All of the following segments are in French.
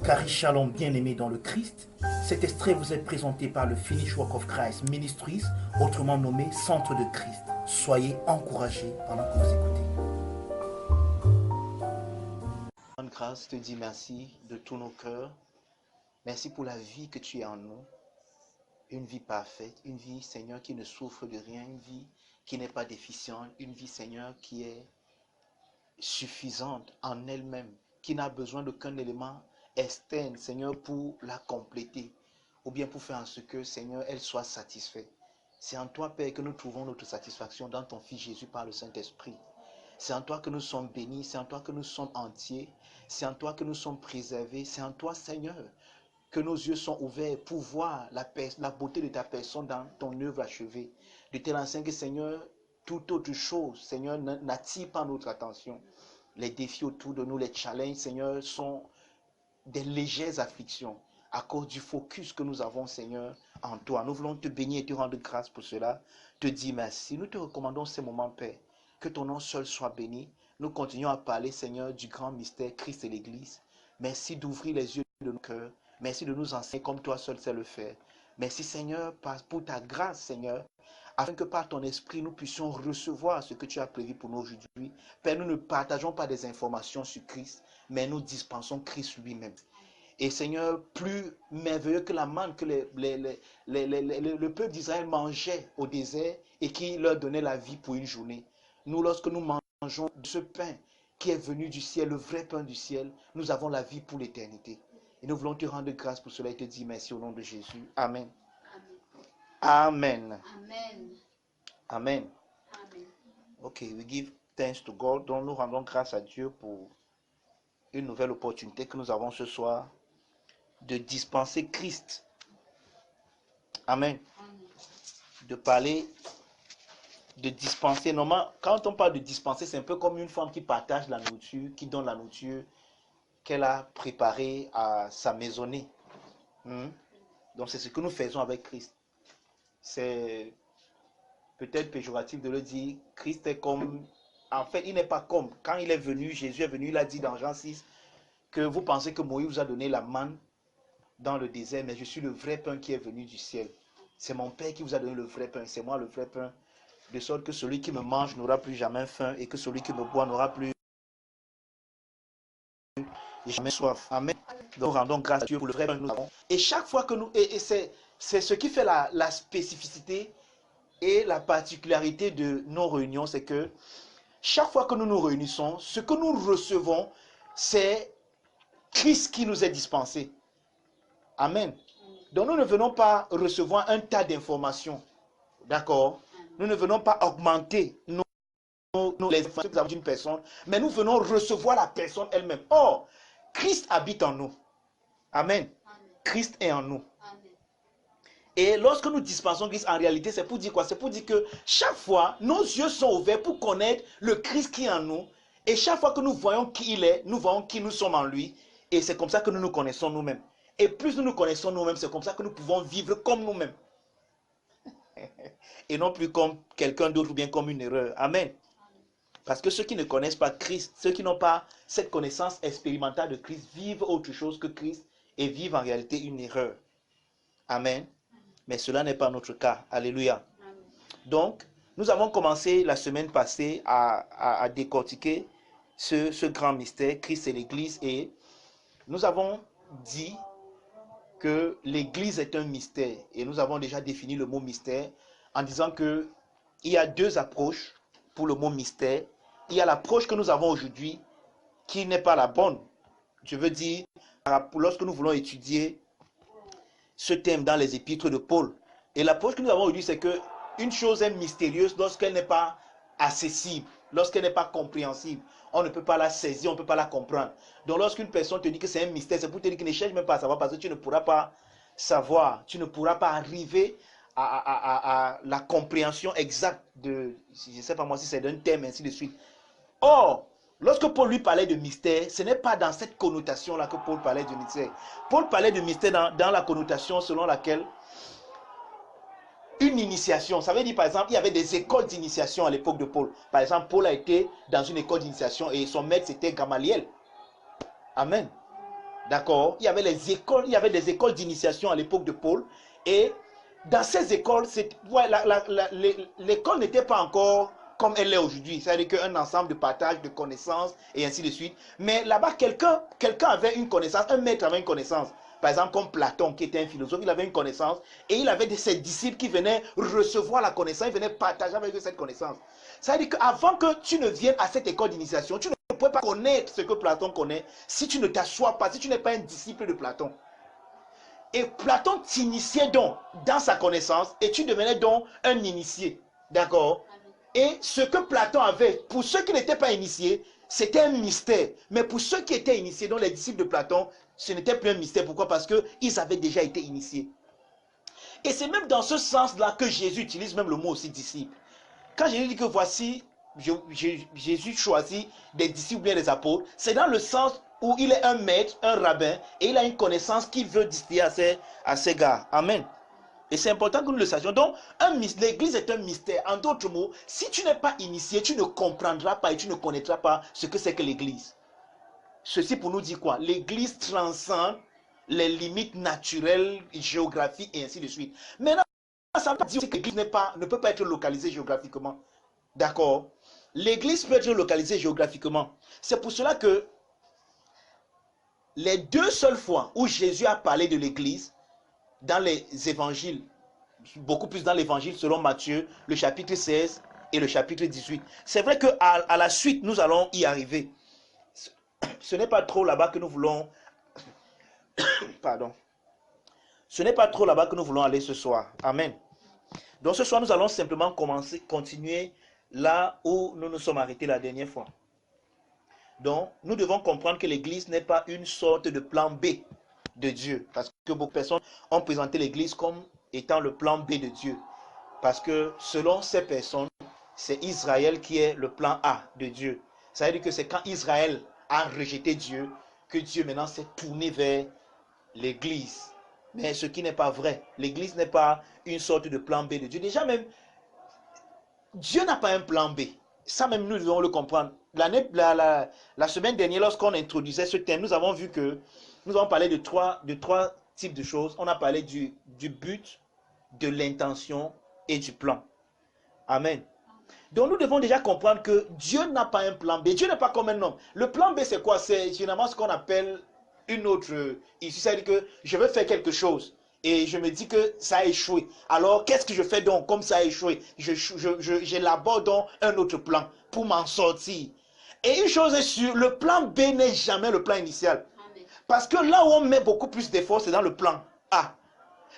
Carrie Shalom, bien-aimé dans le Christ, cet extrait vous est présenté par le Finish Work of Christ Ministries, autrement nommé Centre de Christ. Soyez encouragés pendant que vous écoutez. Bonne grâce, te dis merci de tous nos cœurs. Merci pour la vie que tu es en nous. Une vie parfaite, une vie, Seigneur, qui ne souffre de rien, une vie qui n'est pas déficiente, une vie, Seigneur, qui est suffisante en elle-même, qui n'a besoin d'aucun élément externe, Seigneur, pour la compléter, ou bien pour faire en sorte que, Seigneur, elle soit satisfaite. C'est en toi, Père, que nous trouvons notre satisfaction dans ton Fils Jésus par le Saint-Esprit. C'est en toi que nous sommes bénis, c'est en toi que nous sommes entiers, c'est en toi que nous sommes préservés, c'est en toi, Seigneur, que nos yeux sont ouverts pour voir la beauté de ta personne dans ton œuvre achevée. De telle enseigne que, Seigneur, toute autre chose, Seigneur, n'attire pas notre attention. Les défis autour de nous, les challenges, Seigneur, sont des légères afflictions à cause du focus que nous avons, Seigneur, en toi. Nous voulons te bénir et te rendre grâce pour cela, te dire merci. Nous te recommandons ces moments, Père, que ton nom seul soit béni. Nous continuons à parler, Seigneur, du grand mystère Christ et l'Église. Merci d'ouvrir les yeux de nos cœurs. Merci de nous enseigner comme toi seul sais le faire. Merci, Seigneur, pour ta grâce, Seigneur, afin que par ton esprit, nous puissions recevoir ce que tu as prévu pour nous aujourd'hui. Père, nous ne partageons pas des informations sur Christ, mais nous dispensons Christ lui-même. Et Seigneur, plus merveilleux que la manne que le peuple d'Israël mangeait au désert et qui leur donnait la vie pour une journée. Nous, lorsque nous mangeons de ce pain qui est venu du ciel, le vrai pain du ciel, nous avons la vie pour l'éternité. Et nous voulons te rendre grâce pour cela et te dire merci au nom de Jésus. Amen. Amen. Amen. Amen. Amen. Ok, we give thanks to God. Donc nous rendons grâce à Dieu pour une nouvelle opportunité que nous avons ce soir de dispenser Christ. Amen. De parler, de dispenser. Normalement, quand on parle de dispenser, c'est un peu comme une femme qui partage la nourriture, qui donne la nourriture qu'elle a préparée à sa maisonnée. Donc c'est ce que nous faisons avec Christ. C'est peut-être péjoratif de le dire. Christ est comme... En fait, il n'est pas comme. Quand il est venu, Jésus est venu, il a dit dans Jean 6 que vous pensez que Moïse vous a donné la manne dans le désert, mais je suis le vrai pain qui est venu du ciel. C'est mon Père qui vous a donné le vrai pain. C'est moi le vrai pain. De sorte que celui qui me mange n'aura plus jamais faim et que celui qui me boit n'aura plus jamais soif. Amen. Donc rendons grâce à Dieu pour le vrai pain que nous avons. Et chaque fois que nous... Et c'est ce qui fait la spécificité et la particularité de nos réunions, c'est que chaque fois que nous nous réunissons, ce que nous recevons, c'est Christ qui nous est dispensé. Amen. Donc nous ne venons pas recevoir un tas d'informations. D'accord? Nous ne venons pas augmenter les informations que nous avons d'une personne, mais nous venons recevoir la personne elle-même. Or, Christ habite en nous. Amen. Christ est en nous. Et lorsque nous dispensons Christ, en réalité, c'est pour dire quoi? C'est pour dire que chaque fois, nos yeux sont ouverts pour connaître le Christ qui est en nous. Et chaque fois que nous voyons qui il est, nous voyons qui nous sommes en lui. Et c'est comme ça que nous nous connaissons nous-mêmes. Et plus nous nous connaissons nous-mêmes, c'est comme ça que nous pouvons vivre comme nous-mêmes. Et non plus comme quelqu'un d'autre ou bien comme une erreur. Amen. Parce que ceux qui ne connaissent pas Christ, ceux qui n'ont pas cette connaissance expérimentale de Christ, vivent autre chose que Christ et vivent en réalité une erreur. Amen. Mais cela n'est pas notre cas. Alléluia. Donc, nous avons commencé la semaine passée à décortiquer ce grand mystère, Christ et l'Église. Et nous avons dit que l'Église est un mystère. Et nous avons déjà défini le mot mystère en disant qu'il y a deux approches pour le mot mystère. Il y a l'approche que nous avons aujourd'hui qui n'est pas la bonne. Je veux dire, lorsque nous voulons étudier ce thème dans les épîtres de Paul. Et l'approche que nous avons aujourd'hui, c'est qu'une chose est mystérieuse lorsqu'elle n'est pas accessible, lorsqu'elle n'est pas compréhensible. On ne peut pas la saisir, on ne peut pas la comprendre. Donc lorsqu'une personne te dit que c'est un mystère, c'est pour te dire qu'il ne cherche même pas à savoir parce que tu ne pourras pas savoir, tu ne pourras pas arriver à la compréhension exacte de, je ne sais pas moi si c'est d'un thème, ainsi de suite. Or, lorsque Paul lui parlait de mystère, ce n'est pas dans cette connotation-là que Paul parlait de mystère. Paul parlait de mystère dans la connotation selon laquelle une initiation. Ça veut dire, par exemple, il y avait des écoles d'initiation à l'époque de Paul. Par exemple, Paul a été dans une école d'initiation et son maître, c'était Gamaliel. Amen. D'accord? Il y avait des écoles d'initiation à l'époque de Paul. Et dans ces écoles, ouais, l'école n'était pas encore comme elle est aujourd'hui. C'est-à-dire qu'un ensemble de partage de connaissances et ainsi de suite. Mais là-bas, quelqu'un avait une connaissance, un maître avait une connaissance. Par exemple, comme Platon, qui était un philosophe, il avait une connaissance. Et il avait ses disciples qui venaient recevoir la connaissance, ils venaient partager avec eux cette connaissance. C'est-à-dire qu'avant que tu ne viennes à cette école d'initiation, tu ne pouvais pas connaître ce que Platon connaît si tu ne t'assois pas, si tu n'es pas un disciple de Platon. Et Platon t'initiait donc dans sa connaissance et tu devenais donc un initié. D'accord? Et ce que Platon avait, pour ceux qui n'étaient pas initiés, c'était un mystère. Mais pour ceux qui étaient initiés, donc les disciples de Platon, ce n'était plus un mystère. Pourquoi? Parce qu'ils avaient déjà été initiés. Et c'est même dans ce sens-là que Jésus utilise même le mot aussi disciple. Quand Jésus dit que voici, Jésus choisit des disciples ou bien des apôtres, c'est dans le sens où il est un maître, un rabbin, et il a une connaissance qu'il veut distiller à ses gars. Amen. Et c'est important que nous le sachions. Donc, l'église est un mystère. En d'autres mots, si tu n'es pas initié, tu ne comprendras pas et tu ne connaîtras pas ce que c'est que l'église. Ceci pour nous dire quoi? L'église transcende les limites naturelles, géographiques et ainsi de suite. Maintenant, ça veut dire que l'église ne peut pas être localisée géographiquement. D'accord? L'église peut être localisée géographiquement. C'est pour cela que les deux seules fois où Jésus a parlé de l'église, dans les évangiles, beaucoup plus dans l'évangile selon Matthieu, le chapitre 16 et le chapitre 18. C'est vrai qu'à la suite, nous allons y arriver. Ce n'est pas trop là-bas que nous voulons... Pardon. Ce n'est pas trop là-bas que nous voulons aller ce soir. Amen. Donc ce soir, nous allons simplement continuer là où nous nous sommes arrêtés la dernière fois. Donc, nous devons comprendre que l'église n'est pas une sorte de plan B de Dieu. Parce que beaucoup de personnes ont présenté l'église comme étant le plan B de Dieu. Parce que selon ces personnes, c'est Israël qui est le plan A de Dieu. Ça veut dire que c'est quand Israël a rejeté Dieu que Dieu maintenant s'est tourné vers l'église. Mais ce qui n'est pas vrai. L'église n'est pas une sorte de plan B de Dieu. Déjà même, Dieu n'a pas un plan B. Ça même, nous devons le comprendre. La semaine dernière, lorsqu'on introduisait ce thème, nous avons vu que nous avons parlé de trois types de choses. On a parlé du but, de l'intention et du plan. Amen. Donc nous devons déjà comprendre que Dieu n'a pas un plan B. Dieu n'est pas comme un homme. Le plan B, c'est quoi? C'est généralement ce qu'on appelle une autre issue. C'est-à-dire que je veux faire quelque chose et je me dis que ça a échoué. Alors qu'est-ce que je fais donc comme ça a échoué? J'élabore donc un autre plan pour m'en sortir. Et une chose est sûre, le plan B n'est jamais le plan initial. Parce que là où on met beaucoup plus d'efforts, c'est dans le plan A.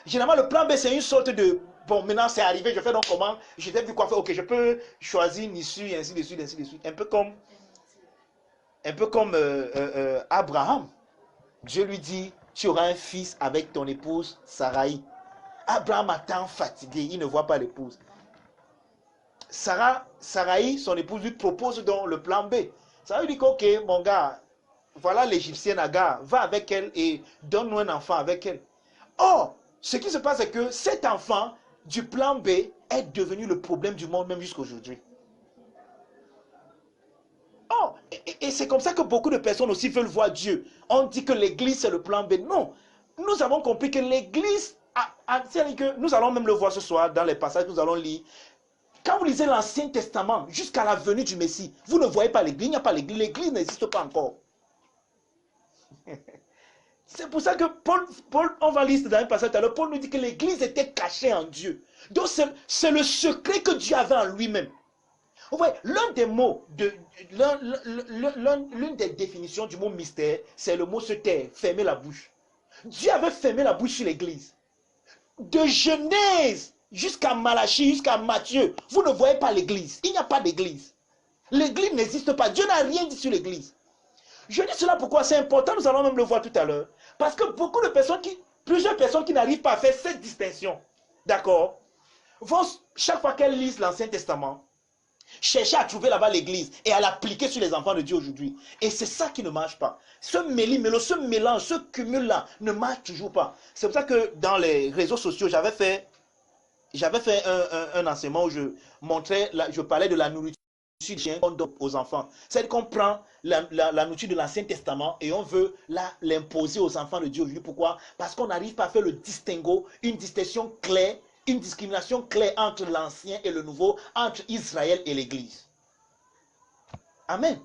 Généralement, le plan B, c'est une sorte de... Bon, maintenant, c'est arrivé, je fais donc comment? Je t'ai vu quoi faire? Ok, je peux choisir une issue, ainsi de suite, ainsi de suite. Un peu comme Abraham. Dieu lui dit, tu auras un fils avec ton épouse Sarai. Abraham attend fatigué, il ne voit pas l'épouse. Sarai, son épouse, lui propose donc le plan B. Ça lui dit, ok, mon gars, voilà l'égyptienne Agar, va avec elle et donne-nous un enfant avec elle. Or, ce qui se passe, c'est que cet enfant du plan B est devenu le problème du monde même jusqu'à aujourd'hui. Oh, et c'est comme ça que beaucoup de personnes aussi veulent voir Dieu. On dit que l'église c'est le plan B. Non, nous avons compris que l'église, nous allons même le voir ce soir dans les passages que nous allons lire. Quand vous lisez l'Ancien Testament jusqu'à la venue du Messie, vous ne voyez pas l'église, il n'y a pas l'église, l'église n'existe pas encore. C'est pour ça que Paul, on va lire dans un passage tout à l'heure, Paul nous dit que l'église était cachée en Dieu. Donc c'est le secret que Dieu avait en lui-même. Vous voyez, l'un des mots, l'une des définitions du mot mystère, c'est le mot se taire, fermer la bouche. Dieu avait fermé la bouche sur l'église. De Genèse jusqu'à Malachie, jusqu'à Matthieu, vous ne voyez pas l'église. Il n'y a pas d'église. L'église n'existe pas. Dieu n'a rien dit sur l'église. Je dis cela pourquoi c'est important, nous allons même le voir tout à l'heure. Parce que plusieurs personnes qui n'arrivent pas à faire cette distinction, d'accord, vont, chaque fois qu'elles lisent l'Ancien Testament, chercher à trouver là-bas l'église et à l'appliquer sur les enfants de Dieu aujourd'hui. Et c'est ça qui ne marche pas. Ce méli-mélo, ce mélange, ce cumul-là ne marche toujours pas. C'est pour ça que dans les réseaux sociaux, j'avais fait j'avais fait un enseignement où je montrais, je parlais de la nourriture qu'on donne aux enfants. C'est qu'on prend la nourriture de l'Ancien Testament et on veut l'imposer aux enfants de Dieu aujourd'hui. Pourquoi? Parce qu'on n'arrive pas à faire le distinguo, une distinction claire, une discrimination claire entre l'Ancien et le Nouveau, entre Israël et l'Église. Amen.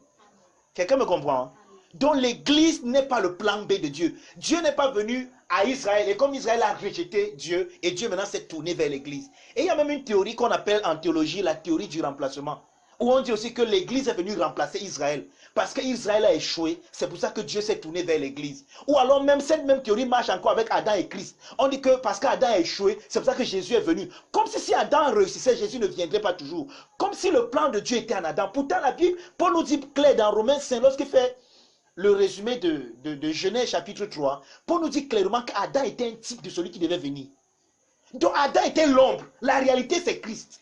Quelqu'un me comprend? Hein? Donc l'Église n'est pas le plan B de Dieu. Dieu n'est pas venu à Israël et comme Israël a rejeté Dieu et Dieu maintenant s'est tourné vers l'Église. Et il y a même une théorie qu'on appelle en théologie la théorie du remplacement. Où on dit aussi que l'Église est venue remplacer Israël. Parce qu'Israël a échoué, c'est pour ça que Dieu s'est tourné vers l'Église. Ou alors même cette même théorie marche encore avec Adam et Christ. On dit que parce qu'Adam a échoué, c'est pour ça que Jésus est venu. Comme si Adam réussissait, Jésus ne viendrait pas toujours. Comme si le plan de Dieu était en Adam. Pourtant la Bible, Paul nous dit clair dans Romains 5, lorsqu'il fait le résumé de Genèse chapitre 3, Paul nous dit clairement qu'Adam était un type de celui qui devait venir. Donc Adam était l'ombre. La réalité c'est Christ.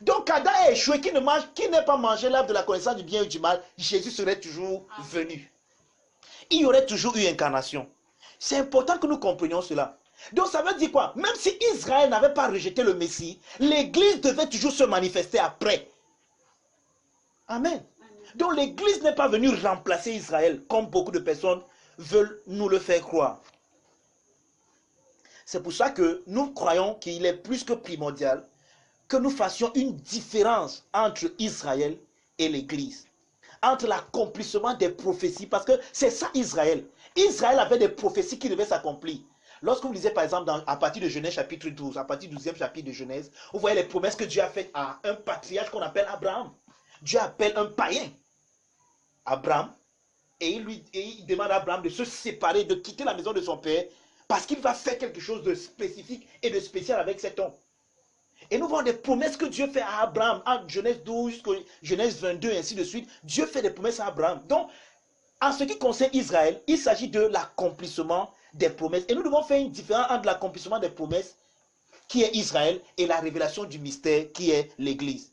Donc Adam a échoué, qui n'ait pas mangé l'arbre de la connaissance du bien et du mal, Jésus serait toujours venu. Il y aurait toujours eu incarnation. C'est important que nous comprenions cela. Donc ça veut dire quoi? Même si Israël n'avait pas rejeté le Messie, l'Église devait toujours se manifester après. Amen. Donc l'Église n'est pas venue remplacer Israël, comme beaucoup de personnes veulent nous le faire croire. C'est pour ça que nous croyons qu'il est plus que primordial que nous fassions une différence entre Israël et l'Église. Entre l'accomplissement des prophéties, parce que c'est ça Israël. Israël avait des prophéties qui devaient s'accomplir. Lorsque vous lisez par exemple à partir de Genèse chapitre 12, à partir du 12e chapitre de Genèse, vous voyez les promesses que Dieu a faites à un patriarche qu'on appelle Abraham. Dieu appelle un païen, Abraham, et il demande à Abraham de se séparer, de quitter la maison de son père, parce qu'il va faire quelque chose de spécifique et de spécial avec cet homme. Et nous voyons des promesses que Dieu fait à Abraham, en Genèse 12 jusqu'à Genèse 22 et ainsi de suite. Dieu fait des promesses à Abraham. Donc, en ce qui concerne Israël, il s'agit de l'accomplissement des promesses. Et nous devons faire une différence entre l'accomplissement des promesses, qui est Israël, et la révélation du mystère, qui est l'Église.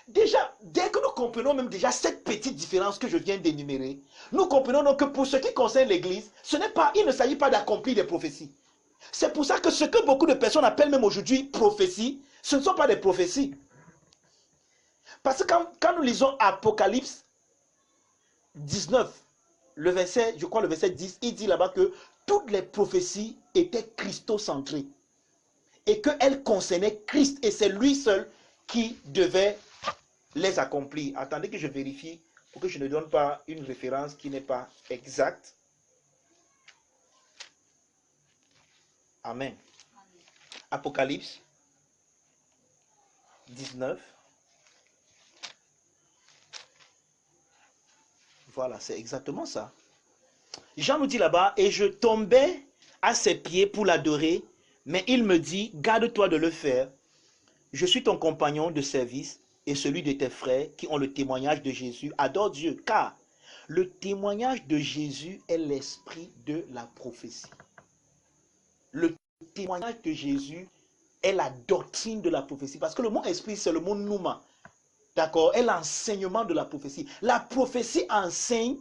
Déjà, dès que nous comprenons même déjà cette petite différence que je viens d'énumérer, nous comprenons donc que pour ce qui concerne l'Église, il ne s'agit pas d'accomplir des prophéties. C'est pour ça que ce que beaucoup de personnes appellent même aujourd'hui prophétie, ce ne sont pas des prophéties. Parce que quand nous lisons Apocalypse 19, le verset, je crois le verset 10, il dit là-bas que toutes les prophéties étaient christocentrées. Et qu'elles concernaient Christ. Et c'est lui seul qui devait les accomplir. Attendez que je vérifie pour que je ne donne pas une référence qui n'est pas exacte. Amen. Apocalypse 19. Voilà, c'est exactement ça. Jean nous dit là-bas, et je tombais à ses pieds pour l'adorer, mais il me dit, garde-toi de le faire. Je suis ton compagnon de service et celui de tes frères qui ont le témoignage de Jésus. Adore Dieu, car le témoignage de Jésus est l'esprit de la prophétie. Le témoignage de Jésus est la doctrine de la prophétie. Parce que le mot esprit, c'est le mot nouma. D'accord? Est l'enseignement de la prophétie. La prophétie enseigne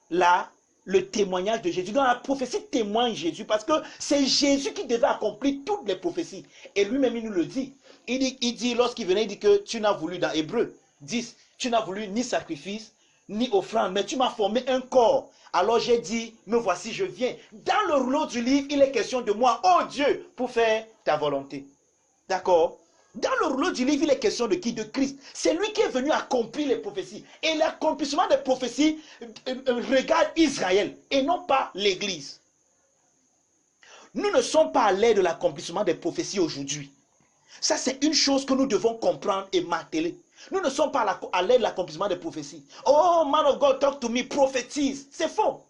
le témoignage de Jésus. Donc la prophétie témoigne Jésus. Parce que c'est Jésus qui devait accomplir toutes les prophéties. Et lui-même, il nous le dit. Il dit, lorsqu'il venait, il dit que tu n'as voulu, dans Hébreu 10, tu n'as voulu ni sacrifice, ni offrande, mais tu m'as formé un corps. Alors j'ai dit, me voici, je viens. Dans le rouleau du livre, il est question de moi, oh Dieu, pour faire ta volonté. D'accord? Dans le rouleau du livre, il est question de qui? De Christ. C'est lui qui est venu accomplir les prophéties. Et l'accomplissement des prophéties regarde Israël et non pas l'Église. Nous ne sommes pas à l'aide de l'accomplissement des prophéties aujourd'hui. Ça, c'est une chose que nous devons comprendre et marteler. Nous ne sommes pas à l'aide de l'accomplissement des prophéties. Oh, man of God, talk to me, prophétise. C'est faux.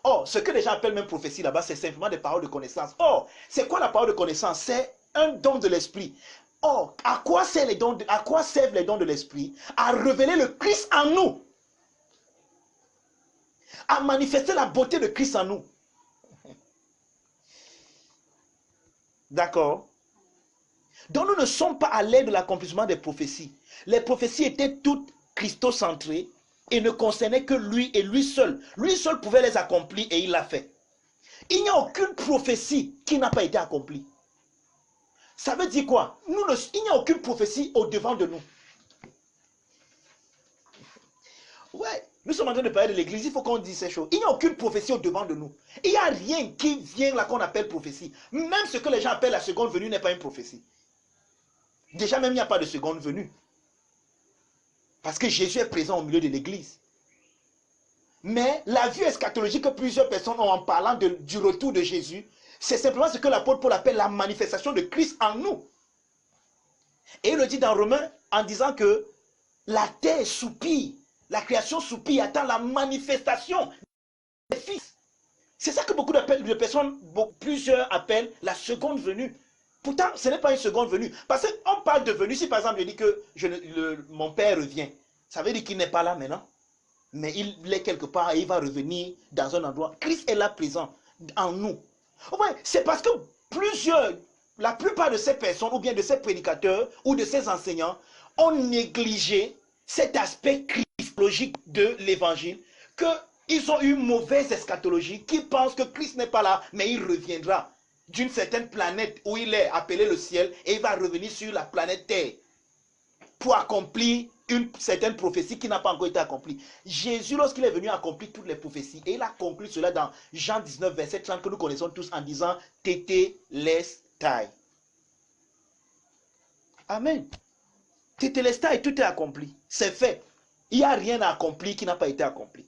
Or, ce que les gens appellent même prophétie là-bas, c'est simplement des paroles de connaissance. Or, c'est quoi la parole de connaissance? C'est un don de l'esprit. Or, à quoi servent les dons de l'esprit? À révéler le Christ en nous. À manifester la beauté de Christ en nous. D'accord? Donc nous ne sommes pas à l'aide de l'accomplissement des prophéties. Les prophéties étaient toutes christocentrées et ne concernaient que lui et lui seul. Lui seul pouvait les accomplir et il l'a fait. Il n'y a aucune prophétie qui n'a pas été accomplie. Ça veut dire quoi? Il n'y a aucune prophétie au-devant de nous. Ouais, nous sommes en train de parler de l'église, il faut qu'on dise ces choses. Il n'y a aucune prophétie au-devant de nous. Il n'y a rien qui vient là qu'on appelle prophétie. Même ce que les gens appellent la seconde venue n'est pas une prophétie. Déjà même, il n'y a pas de seconde venue. Parce que Jésus est présent au milieu de l'église. Mais la vue eschatologique que plusieurs personnes ont en parlant du retour de Jésus, c'est simplement ce que l'apôtre Paul appelle la manifestation de Christ en nous. Et il le dit dans Romains en disant que la terre soupire, la création soupire, attend la manifestation des fils. C'est ça que beaucoup de personnes, plusieurs appellent la seconde venue. Pourtant, ce n'est pas une seconde venue. Parce qu'on parle de venue, si par exemple je dis que mon père revient, ça veut dire qu'il n'est pas là maintenant. Mais il est quelque part et il va revenir dans un endroit. Christ est là présent en nous. Ouais, c'est parce que la plupart de ces personnes, ou bien de ces prédicateurs, ou de ces enseignants, ont négligé cet aspect christologique de l'évangile, qu'ils ont eu une mauvaise eschatologie, qui pensent que Christ n'est pas là, mais il reviendra d'une certaine planète où il est appelé le ciel, et il va revenir sur la planète Terre pour accomplir une certaine prophétie qui n'a pas encore été accomplie. Jésus, lorsqu'il est venu accomplir toutes les prophéties, et il a conclu cela dans Jean 19, verset 30, que nous connaissons tous en disant « Tétélestai ». Amen. Tétélestai, tout est accompli. C'est fait. Il n'y a rien à accomplir qui n'a pas été accompli.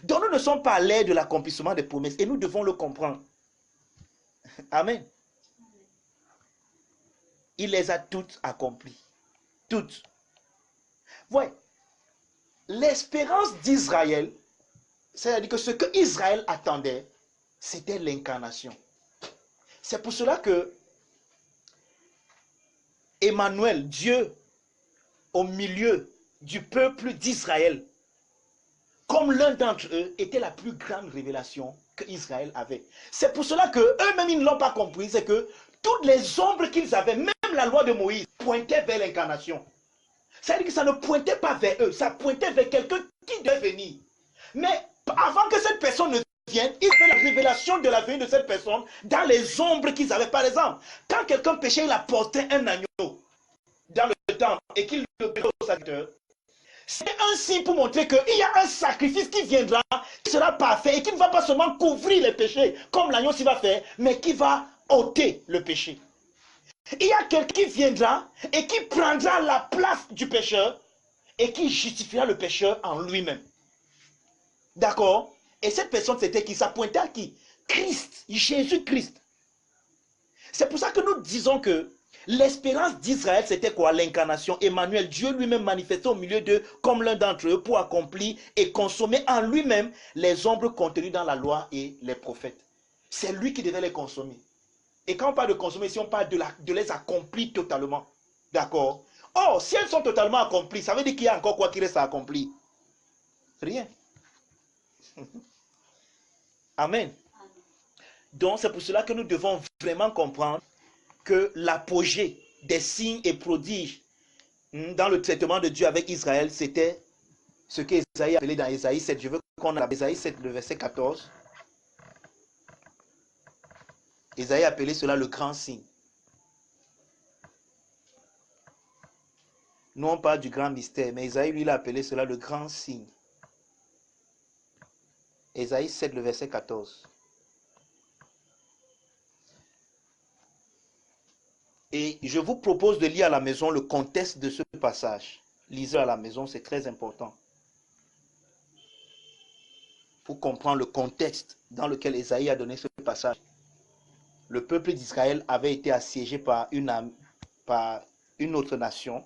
Donc nous ne sommes pas à l'ère de l'accomplissement des promesses, et nous devons le comprendre. Amen. Il les a toutes accomplies. Toutes. Ouais. L'espérance d'Israël, c'est-à-dire que ce que Israël attendait, c'était l'incarnation. C'est pour cela que Emmanuel, Dieu, au milieu du peuple d'Israël, comme l'un d'entre eux, était la plus grande révélation que Israël avait. C'est pour cela qu'eux-mêmes, ils ne l'ont pas compris, c'est que toutes les ombres qu'ils avaient, même la loi de Moïse, pointait vers l'incarnation. C'est-à-dire que ça ne pointait pas vers eux, ça pointait vers quelqu'un qui devait venir. Mais avant que cette personne ne vienne, ils avaient la révélation de la venue de cette personne dans les ombres qu'ils avaient. Par exemple, quand quelqu'un péchait, il apportait un agneau dans le temple et qu'il le donnait au sacrificateur. C'est un signe pour montrer qu'il y a un sacrifice qui viendra, qui sera parfait et qui ne va pas seulement couvrir les péchés, comme l'agneau s'y va faire, mais qui va ôter le péché. Il y a quelqu'un qui viendra et qui prendra la place du pécheur et qui justifiera le pécheur en lui-même. D'accord? Et cette personne, c'était qui? Ça pointait à qui? Christ, Jésus-Christ. C'est pour ça que nous disons que l'espérance d'Israël, c'était quoi? L'incarnation. Emmanuel, Dieu lui-même manifesté au milieu d'eux comme l'un d'entre eux pour accomplir et consommer en lui-même les ombres contenues dans la loi et les prophètes. C'est lui qui devait les consommer. Et quand on parle de consommer, ici on parle de les accomplir totalement. D'accord? Or, si elles sont totalement accomplies, ça veut dire qu'il y a encore quoi qui reste à accomplir? Rien. Amen. Donc, c'est pour cela que nous devons vraiment comprendre que l'apogée des signes et prodiges dans le traitement de Dieu avec Israël, c'était ce qu'Ésaïe appelait dans Ésaïe 7. Je veux qu'on ait Ésaïe 7, le verset 14. Ésaïe appelait cela le grand signe. Nous, on parle du grand mystère, mais Ésaïe, lui, il a appelé cela le grand signe. Ésaïe 7, le verset 14. Et je vous propose de lire à la maison le contexte de ce passage. Lisez à la maison, c'est très important. Pour comprendre le contexte dans lequel Ésaïe a donné ce passage. Le peuple d'Israël avait été assiégé par une autre nation.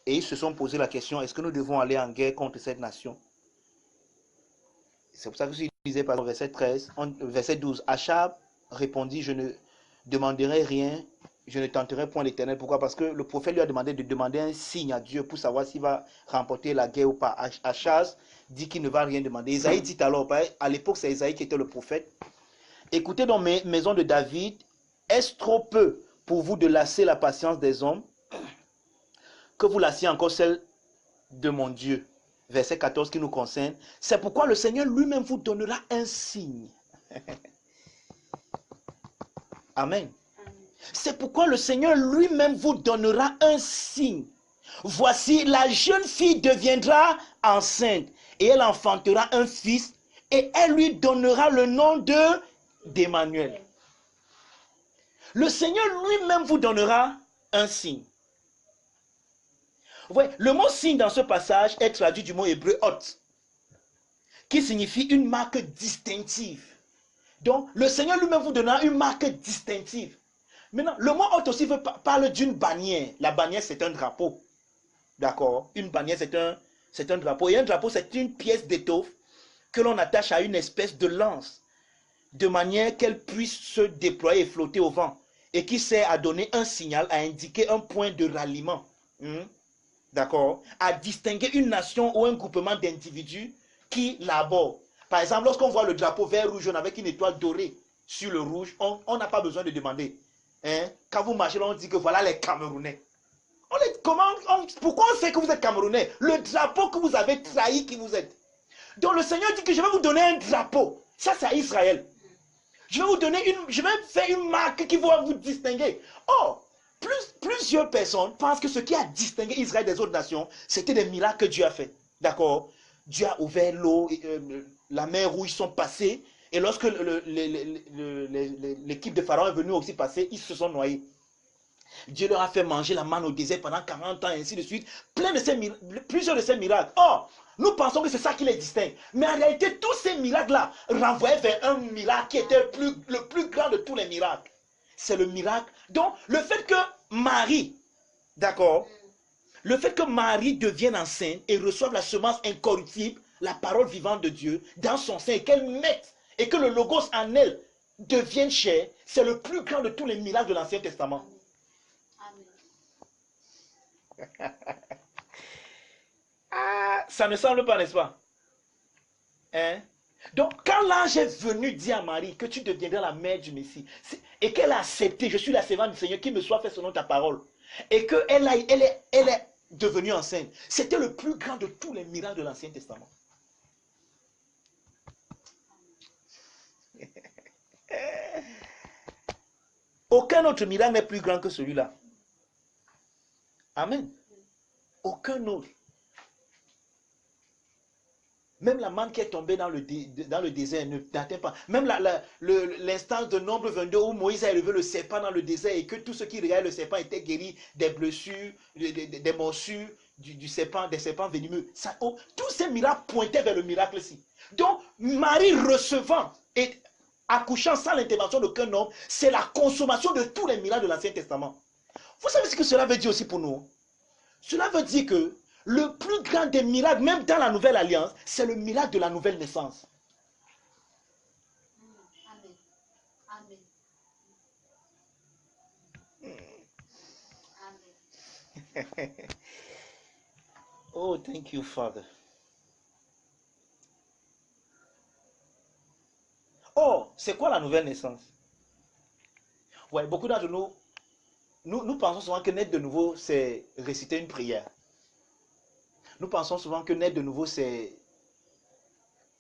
Et ils se sont posé la question, est-ce que nous devons aller en guerre contre cette nation? C'est pour ça que je disais par verset 13, verset 12, Achab répondit, je ne demanderai rien, je ne tenterai point l'Éternel. Pourquoi? Parce que le prophète lui a demandé de demander un signe à Dieu pour savoir s'il va remporter la guerre ou pas. Achaz dit qu'il ne va rien demander. Ésaïe dit alors, à l'époque c'est Ésaïe qui était le prophète, écoutez donc mes maisons de David, est-ce trop peu pour vous de lasser la patience des hommes, que vous lassiez encore celle de mon Dieu? Verset 14 qui nous concerne. C'est pourquoi le Seigneur lui-même vous donnera un signe. Amen. C'est pourquoi le Seigneur lui-même vous donnera un signe. Voici, la jeune fille deviendra enceinte et elle enfantera un fils et elle lui donnera le nom d'Emmanuel. Le Seigneur lui-même vous donnera un signe. Vous voyez, le mot signe dans ce passage est traduit du mot hébreu hot, qui signifie une marque distinctive. Donc, le Seigneur lui-même vous donnera une marque distinctive. Maintenant, le mot hot aussi parle d'une bannière. La bannière, c'est un drapeau. D'accord? Une bannière, c'est un drapeau. Et un drapeau, c'est une pièce d'étoffe que l'on attache à une espèce de lance, de manière qu'elle puisse se déployer et flotter au vent, et qui sert à donner un signal, à indiquer un point de ralliement. D'accord? À distinguer une nation ou un groupement d'individus qui l'abordent. Par exemple, lorsqu'on voit le drapeau vert, rouge, jaune avec une étoile dorée sur le rouge, on n'a pas besoin de demander. Quand vous marchez, on dit que voilà les Camerounais. Pourquoi on sait que vous êtes Camerounais? Le drapeau que vous avez trahi qui vous êtes. Donc le Seigneur dit que je vais vous donner un drapeau. Ça, c'est à Israël. Je vais faire une marque qui va vous distinguer. Or, plusieurs personnes pensent que ce qui a distingué Israël des autres nations, c'était des miracles que Dieu a fait. D'accord? Dieu a ouvert l'eau, la mer où ils sont passés. Et lorsque l'équipe de Pharaon est venue aussi passer, ils se sont noyés. Dieu leur a fait manger la manne au désert pendant 40 ans, et ainsi de suite. Plusieurs de ces miracles. Or, nous pensons que c'est ça qui les distingue. Mais en réalité, tous ces miracles-là renvoyaient vers un miracle qui était le plus grand de tous les miracles. C'est le miracle. Donc, le fait que Marie, d'accord, le fait que Marie devienne enceinte et reçoive la semence incorruptible, la parole vivante de Dieu, dans son sein, et qu'elle mette, et que le logos en elle devienne chair, c'est le plus grand de tous les miracles de l'Ancien Testament. Ah, ça ne semble pas, n'est-ce pas? Donc, quand l'ange est venu dire à Marie que tu deviendras la mère du Messie, et qu'elle a accepté, je suis la servante du Seigneur, qu'il me soit fait selon ta parole, et qu'elle est devenue enceinte, c'était le plus grand de tous les miracles de l'Ancien Testament. Aucun autre miracle n'est plus grand que celui-là. Amen. Aucun autre. Même la manne qui est tombée dans le désert ne datait pas. Même l'instance de Nombre 22 où Moïse a élevé le serpent dans le désert et que tous ceux qui regardaient le serpent étaient guéris des blessures, des morsures du serpent, des serpents venimeux. Tous ces miracles pointaient vers le miracle-ci. Donc, Marie recevant et accouchant sans l'intervention d'aucun homme, c'est la consommation de tous les miracles de l'Ancien Testament. Vous savez ce que cela veut dire aussi pour nous? Cela veut dire que le plus grand des miracles, même dans la Nouvelle Alliance, c'est le miracle de la nouvelle naissance. Amen. Amen. Oh, thank you, Father. Oh, c'est quoi la nouvelle naissance? Ouais, beaucoup d'entre nous pensons souvent que naître de nouveau, c'est réciter une prière. Nous pensons souvent que naître de nouveau, c'est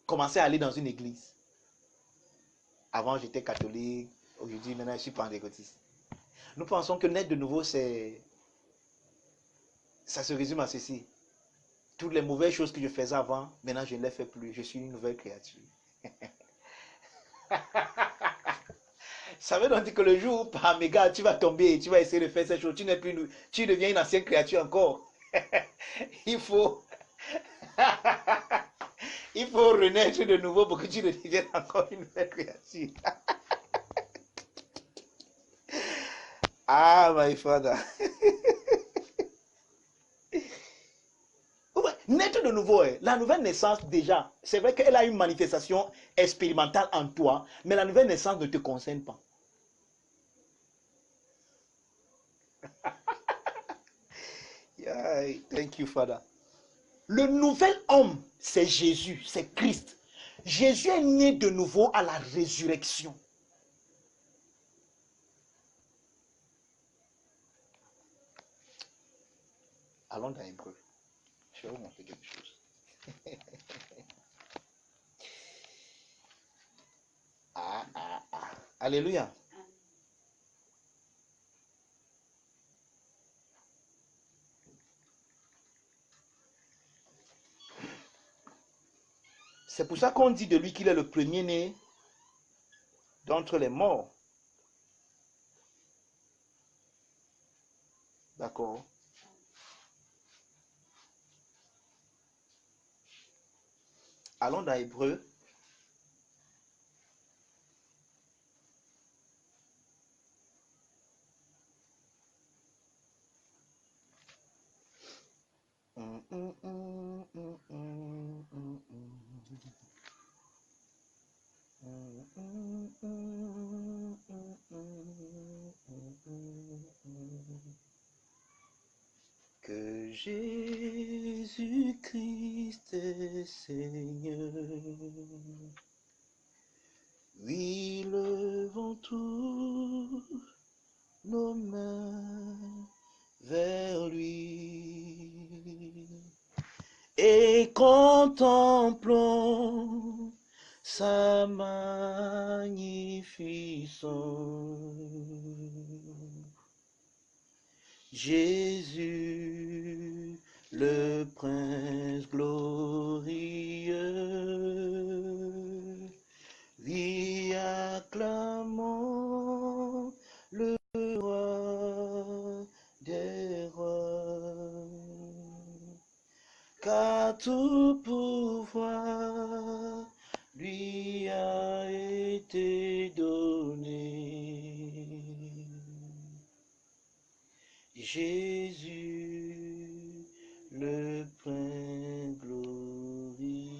commencer à aller dans une église. Avant, j'étais catholique. Aujourd'hui, maintenant, je suis pentecôtiste. Nous pensons que naître de nouveau, ça se résume à ceci. Toutes les mauvaises choses que je faisais avant, maintenant, je ne les fais plus. Je suis une nouvelle créature. Ça veut donc dire que le jour où, par méga, tu vas tomber et tu vas essayer de faire ces choses, tu deviens une ancienne créature encore. Il faut renaître de nouveau pour que tu deviennes encore une nouvelle créature. Ah, my father. Naître de nouveau, la nouvelle naissance déjà, c'est vrai qu'elle a une manifestation expérimentale en toi, mais la nouvelle naissance ne te concerne pas. Yeah, thank you, Father. Le nouvel homme, c'est Jésus, c'est Christ. Jésus est né de nouveau à la résurrection. Allons dans Hébreu. Je vais vous montrer quelque chose. Alléluia. C'est pour ça qu'on dit de lui qu'il est le premier-né d'entre les morts. D'accord. Allons dans Hébreu. Que Jésus-Christ est Seigneur. Oui, levons tous nos mains vers lui et contemplons sa magnificence. Jésus, le Prince glorieux, oui, acclamons le roi des rois, car tout pouvoir lui a été donné. Jésus, le Prince glorieux.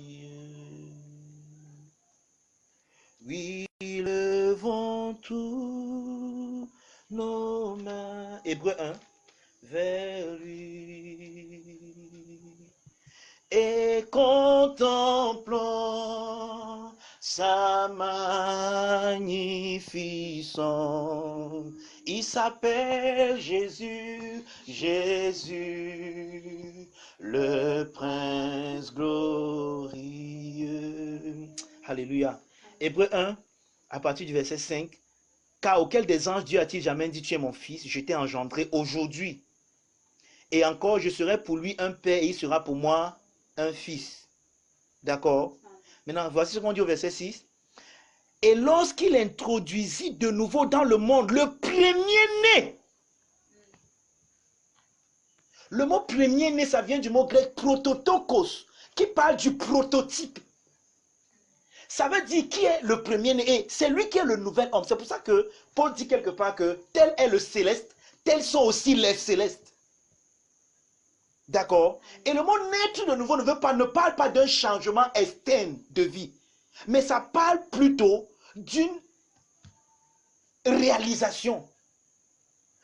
Oui, levons tous nos mains. Hébreu 1, vers lui. Et contemplons sa magnificence. Il s'appelle Jésus, Jésus, le Prince glorieux. Alléluia. Hébreu 1, à partir du verset 5. Car auquel des anges Dieu a-t-il jamais dit, tu es mon fils, je t'ai engendré aujourd'hui. Et encore, je serai pour lui un père et il sera pour moi un fils. D'accord? Maintenant, voici ce qu'on dit au verset 6. Et lorsqu'il introduisit de nouveau dans le monde le premier-né. Le mot premier-né, ça vient du mot grec prototokos, qui parle du prototype. Ça veut dire qui est le premier-né. Et c'est lui qui est le nouvel homme. C'est pour ça que Paul dit quelque part que tel est le céleste, tels sont aussi les célestes. D'accord? Et le mot naître de nouveau ne parle pas d'un changement externe de vie. Mais ça parle plutôt d'une réalisation.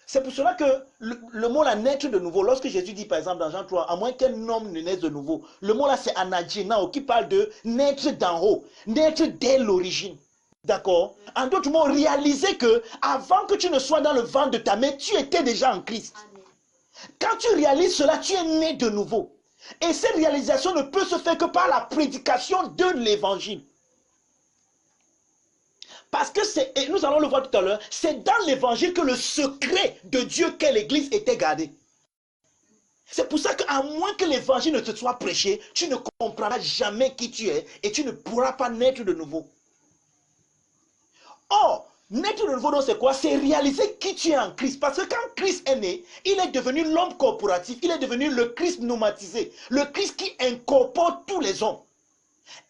C'est pour cela que le mot là, naître de nouveau, lorsque Jésus dit par exemple dans Jean 3, à moins qu'un homme ne naisse de nouveau, le mot là c'est anagenao qui parle de naître d'en haut, naître dès l'origine. D'accord? En d'autres mots, réaliser que avant que tu ne sois dans le ventre de ta mère, tu étais déjà en Christ. Amen. Quand tu réalises cela, tu es né de nouveau. Et cette réalisation ne peut se faire que par la prédication de l'évangile. Parce que c'est, et nous allons le voir tout à l'heure, c'est dans l'évangile que le secret de Dieu qu'est l'église était gardé. C'est pour ça qu'à moins que l'évangile ne te soit prêché, tu ne comprendras jamais qui tu es et tu ne pourras pas naître de nouveau. Or, naître de nouveau, c'est quoi? C'est réaliser qui tu es en Christ. Parce que quand Christ est né, il est devenu l'homme corporatif, il est devenu le Christ pneumatisé, le Christ qui incorpore tous les hommes.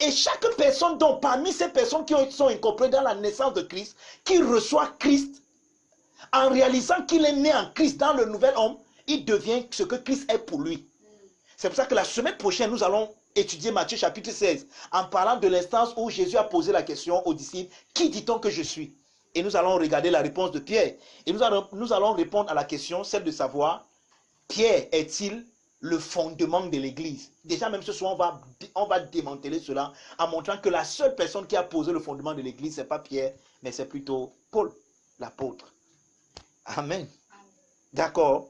Et chaque personne, donc parmi ces personnes qui sont incorporées dans la naissance de Christ, qui reçoit Christ, en réalisant qu'il est né en Christ dans le nouvel homme, il devient ce que Christ est pour lui. C'est pour ça que la semaine prochaine, nous allons étudier Matthieu chapitre 16, en parlant de l'instance où Jésus a posé la question aux disciples, qui dit-on que je suis? Et nous allons regarder la réponse de Pierre. Et nous allons répondre à la question, celle de savoir, Pierre est-il le fondement de l'église? Déjà, même ce soir, on va démanteler cela en montrant que la seule personne qui a posé le fondement de l'église, ce n'est pas Pierre, mais c'est plutôt Paul, l'apôtre. Amen. D'accord?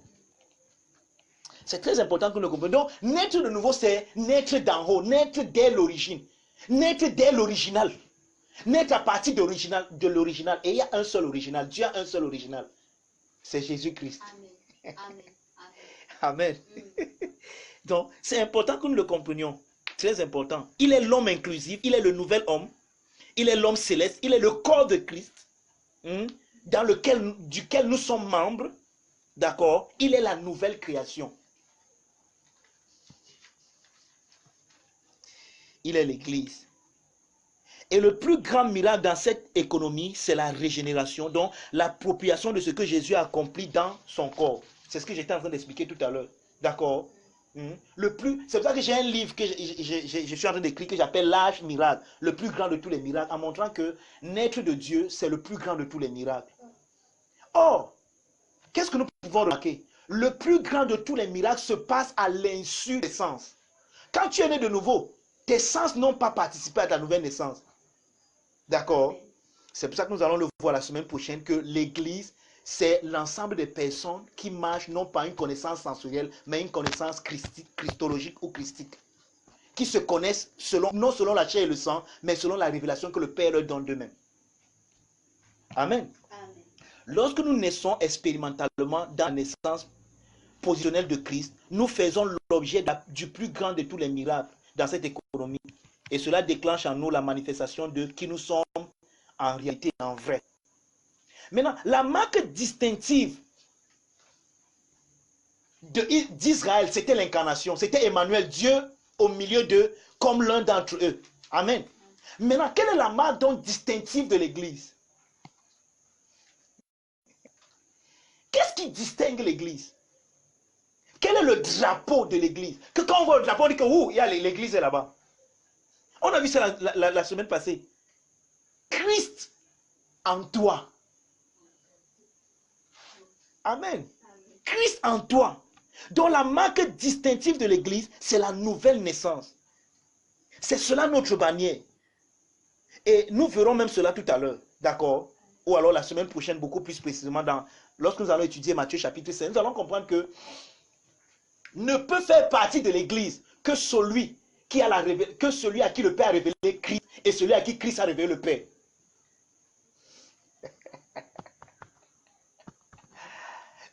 C'est très important que nous le comprenions. Donc, naître de nouveau, c'est naître d'en haut, naître dès l'origine, naître dès l'original, naître à partir de l'original. Et il y a un seul original, Dieu a un seul original. C'est Jésus-Christ. Amen. Amen. Amen. Donc, c'est important que nous le comprenions. Très important. Il est l'homme inclusif, il est le nouvel homme, il est l'homme céleste, il est le corps de Christ, duquel nous sommes membres. D'accord? Il est la nouvelle création. Il est l'Église. Et le plus grand miracle dans cette économie, c'est la régénération, donc l'appropriation de ce que Jésus a accompli dans son corps. C'est ce que j'étais en train d'expliquer tout à l'heure. D'accord? C'est pour ça que j'ai un livre que je suis en train d'écrire que j'appelle l'âge miracle, le plus grand de tous les miracles, en montrant que naître de Dieu, c'est le plus grand de tous les miracles. Or, qu'est-ce que nous pouvons remarquer? Le plus grand de tous les miracles se passe à l'insu des sens. Quand tu es né de nouveau, tes sens n'ont pas participé à ta nouvelle naissance. D'accord? C'est pour ça que nous allons le voir la semaine prochaine, que l'Église, c'est l'ensemble des personnes qui marchent non pas une connaissance sensorielle, mais une connaissance christologique ou christique. Qui se connaissent non selon la chair et le sang, mais selon la révélation que le Père leur donne d'eux-mêmes. Amen. Amen. Lorsque nous naissons expérimentalement dans la naissance positionnelle de Christ, nous faisons l'objet du plus grand de tous les miracles dans cette économie. Et cela déclenche en nous la manifestation de qui nous sommes en réalité, en vrai. Maintenant, la marque distinctive d'Israël, c'était l'incarnation. C'était Emmanuel, Dieu au milieu d'eux, comme l'un d'entre eux. Amen. Maintenant, quelle est la marque donc distinctive de l'Église? Qu'est-ce qui distingue l'Église? Quel est le drapeau de l'Église? Que quand on voit le drapeau, on dit que l'Église est là-bas. On a vu ça la semaine passée. Christ en toi. Amen. Christ en toi. Donc la marque distinctive de l'Église, c'est la nouvelle naissance. C'est cela notre bannière. Et nous verrons même cela tout à l'heure. D'accord? Ou alors la semaine prochaine, beaucoup plus précisément, lorsque nous allons étudier Matthieu chapitre 16, nous allons comprendre que ne peut faire partie de l'Église que celui à qui le Père a révélé Christ et celui à qui Christ a révélé le Père.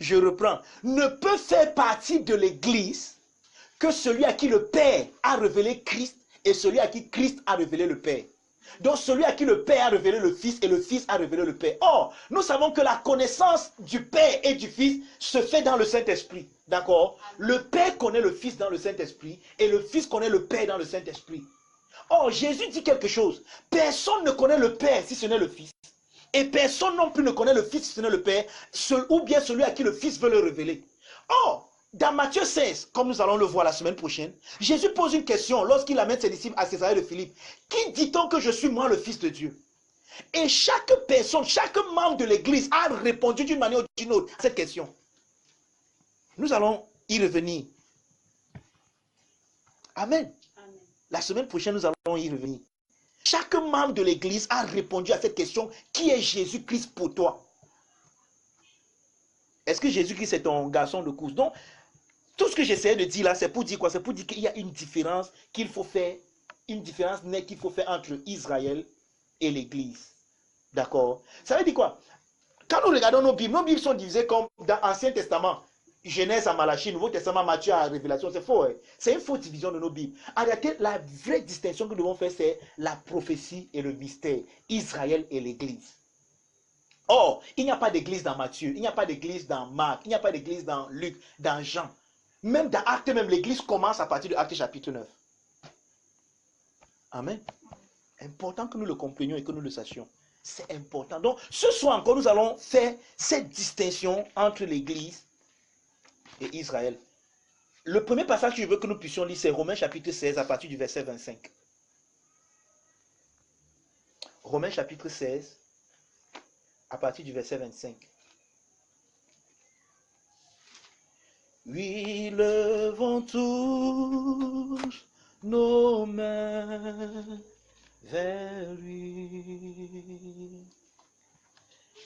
Je reprends. Ne peut faire partie de l'Église que celui à qui le Père a révélé Christ et celui à qui Christ a révélé le Père. Donc celui à qui le Père a révélé le Fils et le Fils a révélé le Père. Or, nous savons que la connaissance du Père et du Fils se fait dans le Saint-Esprit. D'accord? Le Père connaît le Fils dans le Saint-Esprit et le Fils connaît le Père dans le Saint-Esprit. Or, Jésus dit quelque chose. Personne ne connaît le Père si ce n'est le Fils. Et personne non plus ne connaît le Fils si ce n'est le Père, ou bien celui à qui le Fils veut le révéler. Or, dans Matthieu 16, comme nous allons le voir la semaine prochaine, Jésus pose une question lorsqu'il amène ses disciples à Césarée de Philippe. Qui dit-on que je suis moi le Fils de Dieu? Et chaque personne, chaque membre de l'Église a répondu d'une manière ou d'une autre à cette question. Nous allons y revenir. Amen. Amen. La semaine prochaine, nous allons y revenir. Chaque membre de l'Église a répondu à cette question. Qui est Jésus-Christ pour toi? Est-ce que Jésus-Christ est ton garçon de course? Donc, tout ce que j'essayais de dire là, c'est pour dire quoi? C'est pour dire qu'il y a une différence qu'il faut faire, une différence nette qu'il faut faire entre Israël et l'Église. D'accord? Ça veut dire quoi? Quand nous regardons nos Bibles sont divisées comme dans l'Ancien Testament. Genèse à Malachie, Nouveau Testament, Matthieu à Révélation, c'est faux. Hein? C'est une fausse division de nos Bibles. En réalité, la vraie distinction que nous devons faire, c'est la prophétie et le mystère. Israël et l'Église. Or, il n'y a pas d'église dans Matthieu, il n'y a pas d'église dans Marc, il n'y a pas d'église dans Luc, dans Jean. Même dans Actes, même l'église commence à partir de Actes chapitre 9. Amen. Important que nous le comprenions et que nous le sachions. C'est important. Donc, ce soir encore, nous allons faire cette distinction entre l'église et Israël. Le premier passage que je veux que nous puissions lire, c'est Romains chapitre 16 à partir du verset 25. Romains chapitre 16 à partir du verset 25. Oui, levons tous nos mains vers lui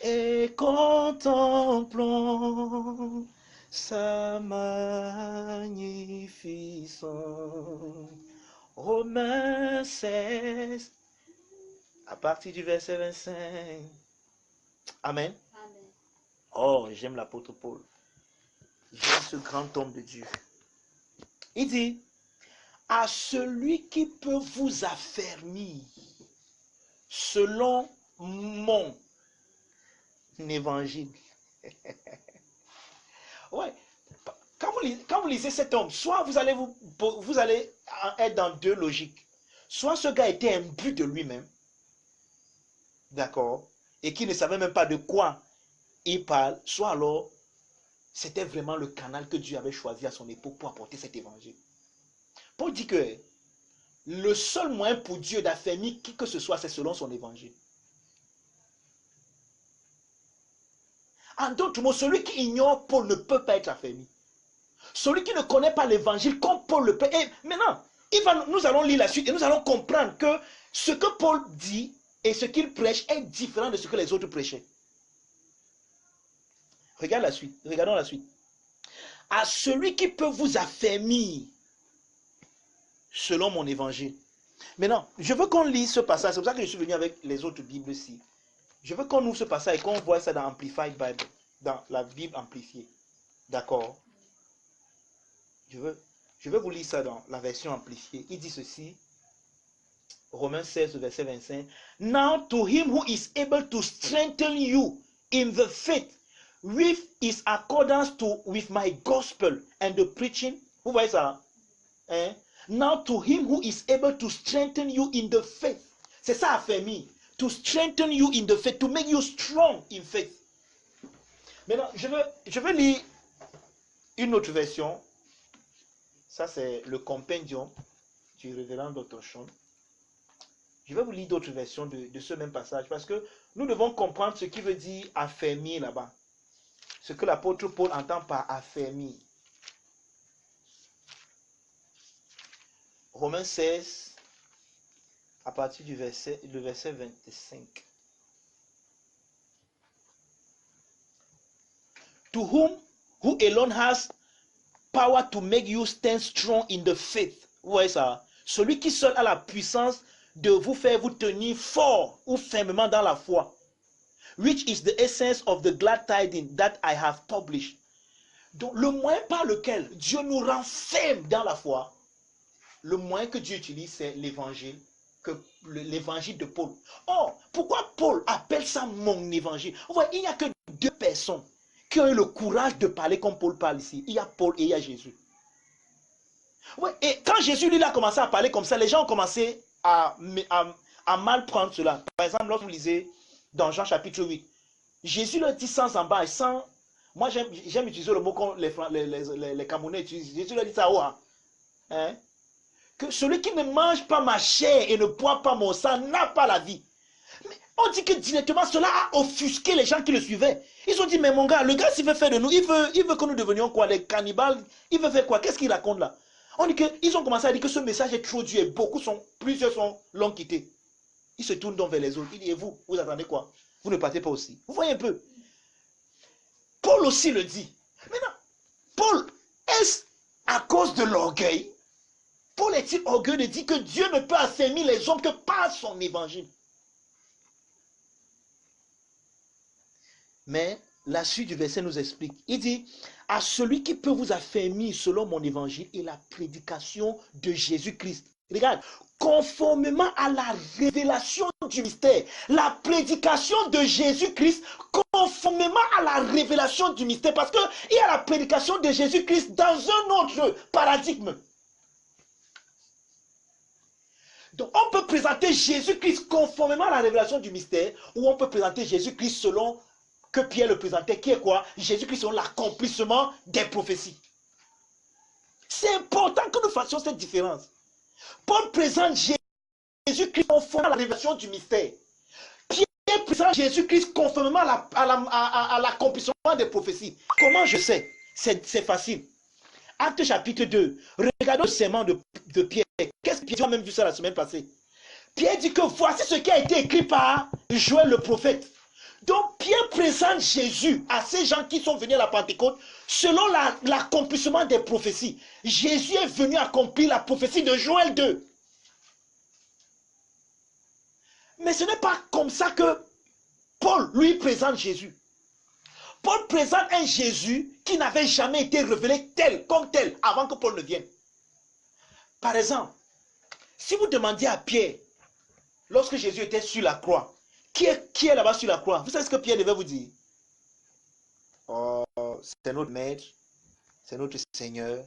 et contemplons sa magnificence. Romains 16 à partir du verset 25. Amen. Amen. Oh, j'aime l'apôtre Paul. J'aime ce grand homme de Dieu. Il dit, à celui qui peut vous affermir selon mon évangile. Ouais. Quand vous lisez cet homme, soit vous allez être dans deux logiques. Soit ce gars était imbu de lui-même, d'accord, et qui ne savait même pas de quoi il parle, soit alors c'était vraiment le canal que Dieu avait choisi à son époque pour apporter cet évangile. Paul dit que le seul moyen pour Dieu d'affermir qui que ce soit, c'est selon son évangile. En d'autres mots, celui qui ignore Paul ne peut pas être affermi. Celui qui ne connaît pas l'évangile comme Paul le peut. Et maintenant, nous allons lire la suite et nous allons comprendre que ce que Paul dit et ce qu'il prêche est différent de ce que les autres prêchaient. Regarde la suite. Regardons la suite. À celui qui peut vous affermir selon mon évangile. Maintenant, je veux qu'on lise ce passage. C'est pour ça que je suis venu avec les autres Bibles ici. Je veux qu'on ouvre ce passage et qu'on voit ça dans Amplified Bible, dans la Bible amplifiée. D'accord? Je veux vous lire ça dans la version amplifiée. Il dit ceci. Romains 16, verset 25. Now to him who is able to strengthen you in the faith with his accordance with my gospel and the preaching. Vous voyez ça? Hein? Now to him who is able to strengthen you in the faith. C'est ça affermir. To strengthen you in the faith. To make you strong in faith. Maintenant, je veux lire une autre version. Ça, c'est le compendium du révérend Dr. Sean. Je vais vous lire d'autres versions de ce même passage parce que nous devons comprendre ce qui veut dire affermir là-bas. Ce que l'apôtre Paul entend par affermir. Romains 16, à partir du verset 25. To whom, who alone has power to make you stand strong in the faith. Vous voyez ça? Celui qui seul a la puissance de vous faire vous tenir fort ou fermement dans la foi. Which is the essence of the glad tidings that I have published. Donc le moyen par lequel Dieu nous rend fermes dans la foi, le moyen que Dieu utilise, c'est l'évangile, l'évangile de Paul. Or, pourquoi Paul appelle ça mon évangile? Vous voyez, il n'y a que deux personnes qui ont eu le courage de parler comme Paul parle ici. Il y a Paul et il y a Jésus. Ouais, et quand Jésus lui a commencé à parler comme ça, les gens ont commencé à mal prendre cela. Par exemple, lorsque vous lisez dans Jean chapitre 8, Jésus leur dit sans embâche, sans... Moi, j'aime utiliser le mot comme les Camerounais utilisent. Jésus leur dit ça, hein? Que celui qui ne mange pas ma chair et ne boit pas mon sang n'a pas la vie. Mais on dit que directement cela a offusqué les gens qui le suivaient. Ils ont dit, mais mon gars, le gars s'il veut faire de nous, il veut que nous devenions quoi, les cannibales, il veut faire quoi? Qu'est-ce qu'il raconte là? On dit qu'ils ont commencé à dire que ce message est trop dur et plusieurs l'ont quitté. Ils se tournent donc vers les autres. Ils disent, et vous attendez quoi? Vous ne partez pas aussi. Vous voyez un peu? Paul aussi le dit. Maintenant, Paul, est-ce à cause de l'orgueil? Paul est-il orgueilleux de dire que Dieu ne peut affermir les hommes que par son évangile? Mais la suite du verset nous explique. Il dit, à celui qui peut vous affermir selon mon évangile et la prédication de Jésus-Christ. Regarde, conformément à la révélation du mystère, la prédication de Jésus-Christ, conformément à la révélation du mystère, parce qu'il y a la prédication de Jésus-Christ dans un autre paradigme. Donc, on peut présenter Jésus-Christ conformément à la révélation du mystère, ou on peut présenter Jésus-Christ selon que Pierre le présentait, qui est quoi? Jésus-Christ selon l'accomplissement des prophéties. C'est important que nous fassions cette différence. Paul présente Jésus-Christ conformément à la révélation du mystère. Pierre présente Jésus-Christ conformément à l'accomplissement des prophéties. Comment je sais? C'est facile. Acte chapitre 2. Regardons le serment de Pierre. Qu'est-ce que Pierre a même vu ça la semaine passée? Pierre dit que voici ce qui a été écrit par Joël le prophète. Donc Pierre présente Jésus à ces gens qui sont venus à la Pentecôte selon l'accomplissement des prophéties. Jésus est venu accomplir la prophétie de Joël 2. Mais ce n'est pas comme ça que Paul lui présente Jésus. Paul présente un Jésus qui n'avait jamais été révélé tel comme tel avant que Paul ne vienne. Par exemple, si vous demandiez à Pierre, lorsque Jésus était sur la croix, qui est là-bas sur la croix? Vous savez ce que Pierre devait vous dire? Oh, c'est notre maître, c'est notre Seigneur.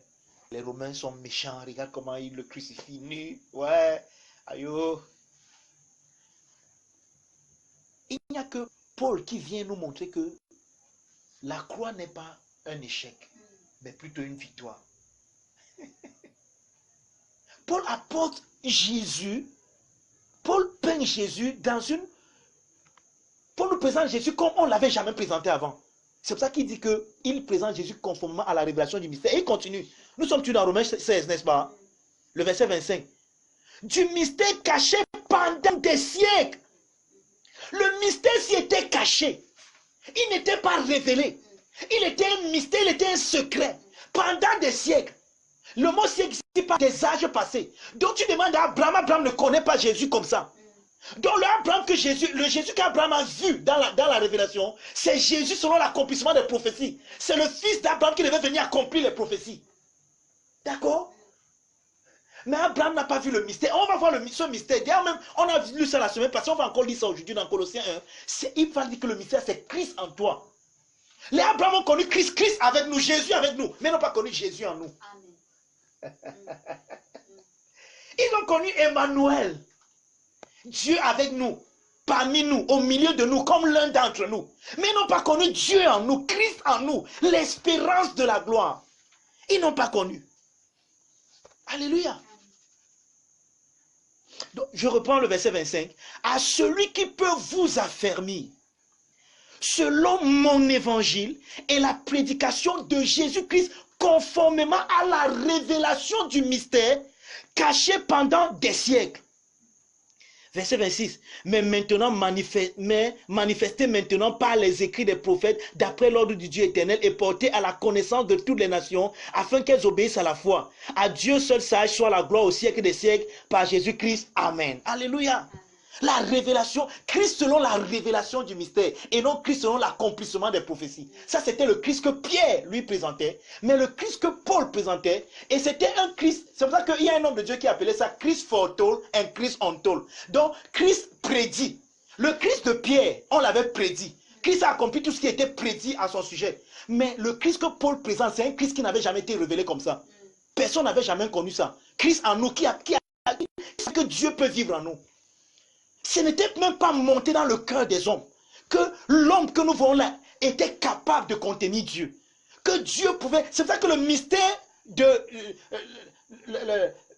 Les Romains sont méchants, regarde comment ils le crucifient nu. Ouais, aïe. Il n'y a que Paul qui vient nous montrer que la croix n'est pas un échec, mais plutôt une victoire. Paul apporte Jésus, Paul peint Jésus dans une... Paul nous présente Jésus comme on ne l'avait jamais présenté avant. C'est pour ça qu'il dit qu'il présente Jésus conformément à la révélation du mystère. Et il continue. Nous sommes tous dans Romains 16, n'est-ce pas? Le verset 25. Du mystère caché pendant des siècles. Le mystère s'y était caché. Il n'était pas révélé. Il était un mystère, il était un secret. Pendant des siècles. Le mot siècle, c'est pas des âges passés. Donc tu demandes à Abraham, Abraham ne connaît pas Jésus comme ça. Donc le Jésus qu'Abraham a vu dans la révélation, c'est Jésus selon l'accomplissement des prophéties. C'est le fils d'Abraham qui devait venir accomplir les prophéties. D'accord? Mais Abraham n'a pas vu le mystère. On va voir ce mystère. D'ailleurs même, on a lu ça la semaine passée, on va encore lire ça aujourd'hui dans Colossiens 1. Il va dire que le mystère, c'est Christ en toi. Les Abraham ont connu Christ, Christ avec nous, Jésus avec nous, mais n'ont pas connu Jésus en nous. Ils ont connu Emmanuel. Dieu avec nous, parmi nous, au milieu de nous, comme l'un d'entre nous. Mais ils n'ont pas connu Dieu en nous, Christ en nous, l'espérance de la gloire. Ils n'ont pas connu. Alléluia. Donc, je reprends le verset 25. À celui qui peut vous affermir, selon mon évangile et la prédication de Jésus-Christ, conformément à la révélation du mystère, caché pendant des siècles. Verset 26. Mais maintenant manifesté maintenant par les écrits des prophètes, d'après l'ordre du Dieu éternel, et porté à la connaissance de toutes les nations, afin qu'elles obéissent à la foi. À Dieu seul sage soit la gloire au siècle des siècles, par Jésus-Christ. Amen. Alléluia. La révélation, Christ selon la révélation du mystère, et non Christ selon l'accomplissement des prophéties. Ça, c'était le Christ que Pierre lui présentait, mais le Christ que Paul présentait, et c'était un Christ, c'est pour ça qu'il y a un homme de Dieu qui appelait ça Christ foretold et Christ untold. Donc, Christ prédit. Le Christ de Pierre, on l'avait prédit. Christ a accompli tout ce qui était prédit à son sujet. Mais le Christ que Paul présente, c'est un Christ qui n'avait jamais été révélé comme ça. Personne n'avait jamais connu ça. Christ en nous, qui a que Dieu peut vivre en nous. Ce n'était même pas monté dans le cœur des hommes que l'homme que nous voyons là était capable de contenir Dieu. Que Dieu pouvait... C'est pour ça que le mystère de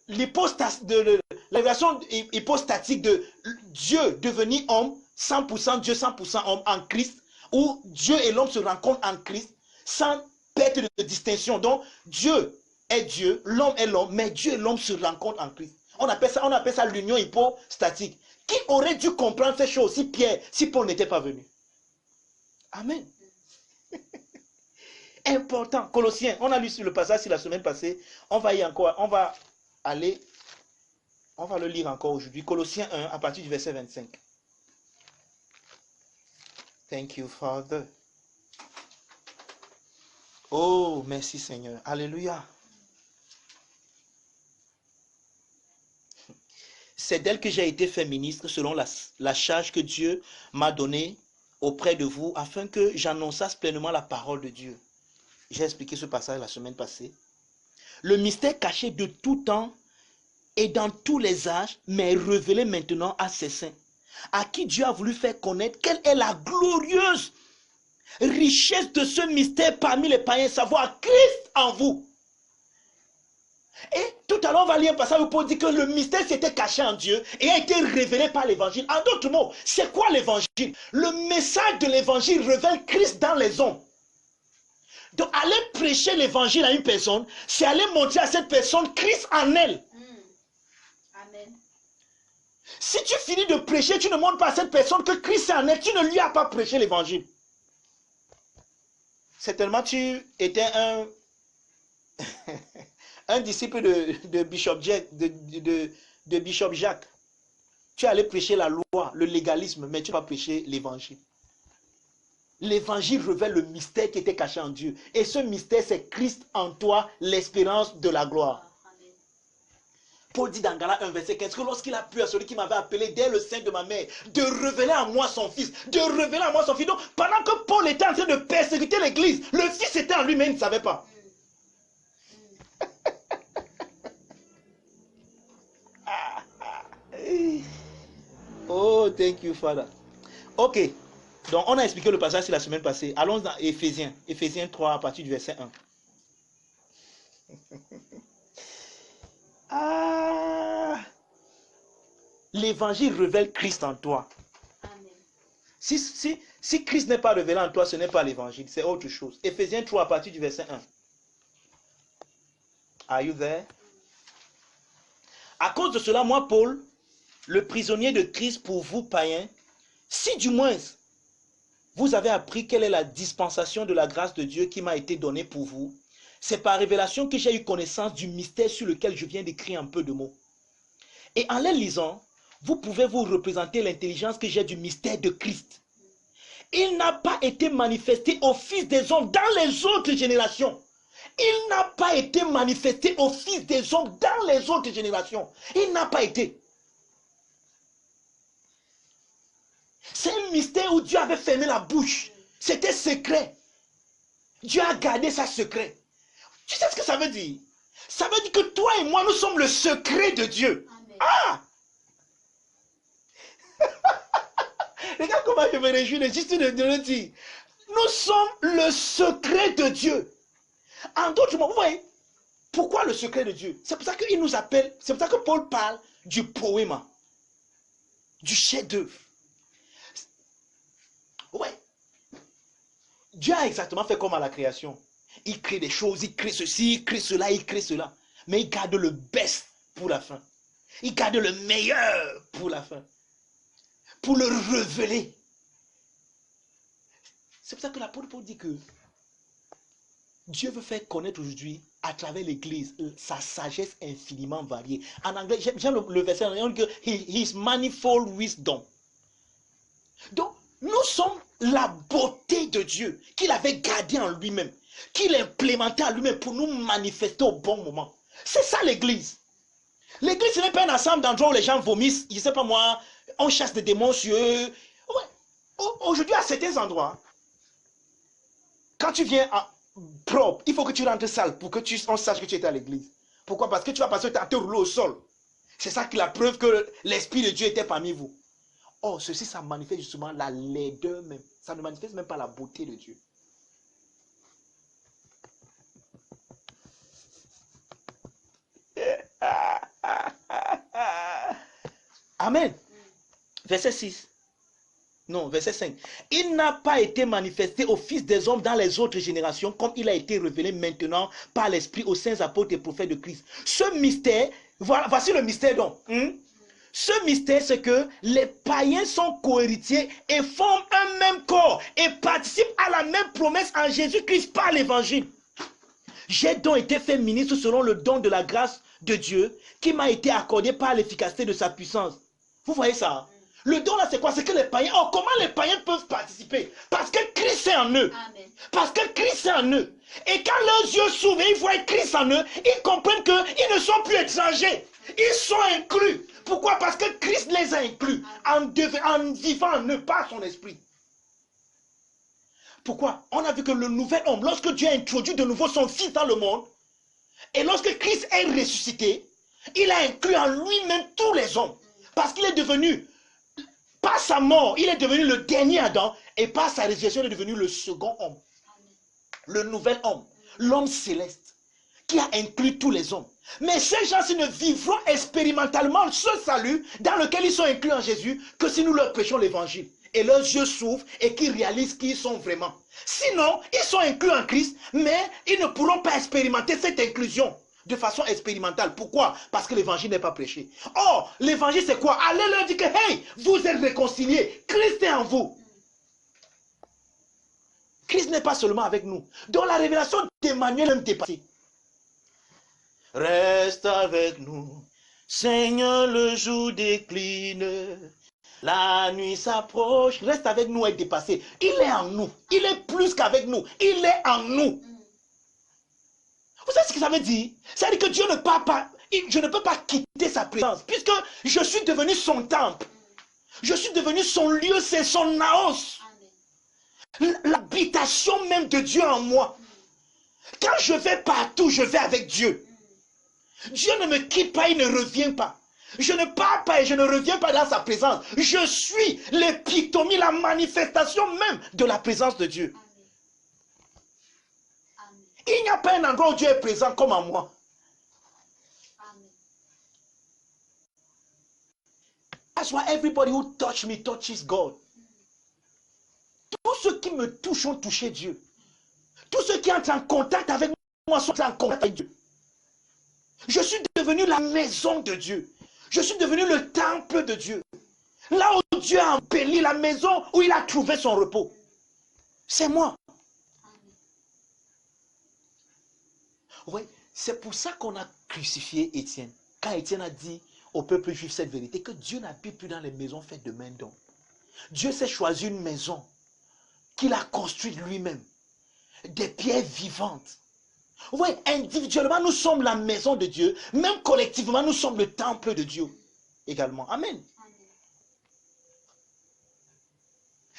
l'hypostat, de la révélation hypostatique de Dieu devenir homme, 100% Dieu, 100% homme en Christ, où Dieu et l'homme se rencontrent en Christ, sans perte de distinction. Donc Dieu est Dieu, l'homme est l'homme, mais Dieu et l'homme se rencontrent en Christ. On appelle ça l'union hypostatique. Qui aurait dû comprendre ces choses si Paul n'était pas venu? Amen. Important. Colossiens, on a lu sur le passage la semaine passée. On va le lire encore aujourd'hui. Colossiens 1 à partir du verset 25. Thank you, Father. Oh, merci Seigneur. Alléluia. C'est d'elle que j'ai été fait ministre selon la charge que Dieu m'a donnée auprès de vous, afin que j'annonçasse pleinement la parole de Dieu. J'ai expliqué ce passage la semaine passée. Le mystère caché de tout temps et dans tous les âges, mais révélé maintenant à ses saints, à qui Dieu a voulu faire connaître quelle est la glorieuse richesse de ce mystère parmi les païens, savoir Christ en vous. Et tout à l'heure, on va lire un passage où Paul dit que le mystère s'était caché en Dieu et a été révélé par l'évangile. En d'autres mots, c'est quoi l'évangile? Le message de l'évangile révèle Christ dans les hommes. Donc, aller prêcher l'évangile à une personne, c'est aller montrer à cette personne Christ en elle. Amen. Si tu finis de prêcher, tu ne montres pas à cette personne que Christ est en elle, tu ne lui as pas prêché l'évangile. Certainement, tu étais un disciple de Bishop Jacques. Tu allais prêcher la loi, le légalisme, mais tu vas prêcher l'évangile. L'évangile révèle le mystère qui était caché en Dieu. Et ce mystère, c'est Christ en toi, l'espérance de la gloire. Paul dit dans Galates 1, verset 15, que lorsqu'il a pu à celui qui m'avait appelé dès le sein de ma mère, de révéler à moi son fils, de révéler à moi son fils. Donc, pendant que Paul était en train de persécuter l'église, le fils était en lui, mais il ne savait pas. Oh, thank you, Father. Ok, donc on a expliqué le passage la semaine passée. Allons dans Éphésiens, Éphésiens 3 à partir du verset 1. L'évangile révèle Christ en toi. Amen. Si Christ n'est pas révélé en toi, ce n'est pas l'évangile, c'est autre chose. Éphésiens 3 à partir du verset 1. Are you there? À cause de cela, moi, Paul, le prisonnier de Christ pour vous, païens, si du moins vous avez appris quelle est la dispensation de la grâce de Dieu qui m'a été donnée pour vous, c'est par révélation que j'ai eu connaissance du mystère sur lequel je viens d'écrire un peu de mots. Et en les lisant, vous pouvez vous représenter l'intelligence que j'ai du mystère de Christ. Il n'a pas été manifesté aux fils des hommes dans les autres générations. Il n'a pas été manifesté aux fils des hommes dans les autres générations. Il n'a pas été. C'est un mystère où Dieu avait fermé la bouche. C'était secret. Dieu a gardé ça secret. Tu sais ce que ça veut dire? Ça veut dire que toi et moi, nous sommes le secret de Dieu. Amen. Ah! Regarde comment je me réjouis juste de le dire. Nous sommes le secret de Dieu. En d'autres mots, vous voyez, pourquoi le secret de Dieu? C'est pour ça qu'il nous appelle, c'est pour ça que Paul parle du poème, du chef-d'œuvre. Ouais. Dieu a exactement fait comme à la création. Il crée des choses, il crée ceci, il crée cela, il crée cela. Mais il garde le best pour la fin. Il garde le meilleur pour la fin. Pour le révéler. C'est pour ça que l'apôtre Paul dit que Dieu veut faire connaître aujourd'hui, à travers l'église, sa sagesse infiniment variée. En anglais, j'aime le verset, on dit que his manifold wisdom. Donc, nous sommes la beauté de Dieu qu'il avait gardée en lui-même, qu'il implémentait en lui-même pour nous manifester au bon moment. C'est ça l'église. L'église, ce n'est pas un ensemble d'endroits où les gens vomissent, je ne sais pas moi, on chasse des démons sur eux. Ouais. Aujourd'hui, à certains endroits, quand tu viens propre, il faut que tu rentres sale pour que on sache que tu étais à l'église. Pourquoi? Parce que tu vas passer à te rouler au sol. C'est ça qui est la preuve que l'Esprit de Dieu était parmi vous. Oh, ceci, ça manifeste justement la laideur même. Ça ne manifeste même pas la beauté de Dieu. Amen. Verset 6. Non, verset 5. Il n'a pas été manifesté aux fils des hommes dans les autres générations comme il a été révélé maintenant par l'Esprit aux saints apôtres et prophètes de Christ. Ce mystère, voici le mystère donc. Ce mystère, c'est que les païens sont cohéritiers et forment un même corps et participent à la même promesse en Jésus-Christ par l'évangile. J'ai donc été fait ministre selon le don de la grâce de Dieu qui m'a été accordé par l'efficacité de sa puissance. Vous voyez ça? Le don là, c'est quoi? C'est que les païens, comment les païens peuvent participer? Parce que Christ est en eux. Amen. Parce que Christ est en eux. Et quand leurs yeux s'ouvrent et ils voient Christ en eux, ils comprennent qu'ils ne sont plus étrangers. Ils sont inclus. Pourquoi? Parce que Christ les a inclus en vivant en eux par son esprit. Pourquoi? On a vu que le nouvel homme, lorsque Dieu a introduit de nouveau son fils dans le monde, et lorsque Christ est ressuscité, il a inclus en lui-même tous les hommes. Parce qu'il est devenu, par sa mort, il est devenu le dernier Adam, et par sa résurrection, il est devenu le second homme. Le nouvel homme, l'homme céleste, qui a inclus tous les hommes. Mais ces gens-ci ne vivront expérimentalement ce salut dans lequel ils sont inclus en Jésus que si nous leur prêchons l'évangile. Et leurs yeux s'ouvrent et qu'ils réalisent qui ils sont vraiment. Sinon, ils sont inclus en Christ, mais ils ne pourront pas expérimenter cette inclusion de façon expérimentale. Pourquoi? Parce que l'évangile n'est pas prêché. Or, l'évangile c'est quoi? Allez leur dire que, hey, vous êtes réconciliés, Christ est en vous. Christ n'est pas seulement avec nous. Donc la révélation d'Emmanuel est dépassée. Reste avec nous, Seigneur, le jour décline, la nuit s'approche. Reste avec nous est dépassé. Il est en nous. Il est plus qu'avec nous. Il est en nous. Vous savez ce que ça veut dire? Ça veut dire que Dieu ne parle pas. Je ne peux pas quitter sa présence, puisque je suis devenu son temple. Je suis devenu son lieu, c'est son naos. L'habitation même de Dieu en moi. Quand je vais partout, je vais avec Dieu. Dieu ne me quitte pas, il ne revient pas. Je ne pars pas et je ne reviens pas dans sa présence. Je suis l'épitomie, la manifestation même de la présence de Dieu. Il n'y a pas un endroit où Dieu est présent comme en moi. That's why everybody who touch me touches God. Tous ceux qui me touchent ont touché Dieu. Tous ceux qui entrent en contact avec moi sont en contact avec Dieu. Je suis devenu la maison de Dieu. Je suis devenu le temple de Dieu. Là où Dieu a embelli la maison où il a trouvé son repos. C'est moi. Oui, c'est pour ça qu'on a crucifié Étienne. Quand Étienne a dit au peuple juif cette vérité, que Dieu n'habite plus dans les maisons faites de main d'homme. Dieu s'est choisi une maison qu'il a construite lui-même. Des pierres vivantes. Oui, individuellement, nous sommes la maison de Dieu. Même collectivement, nous sommes le temple de Dieu également. Amen.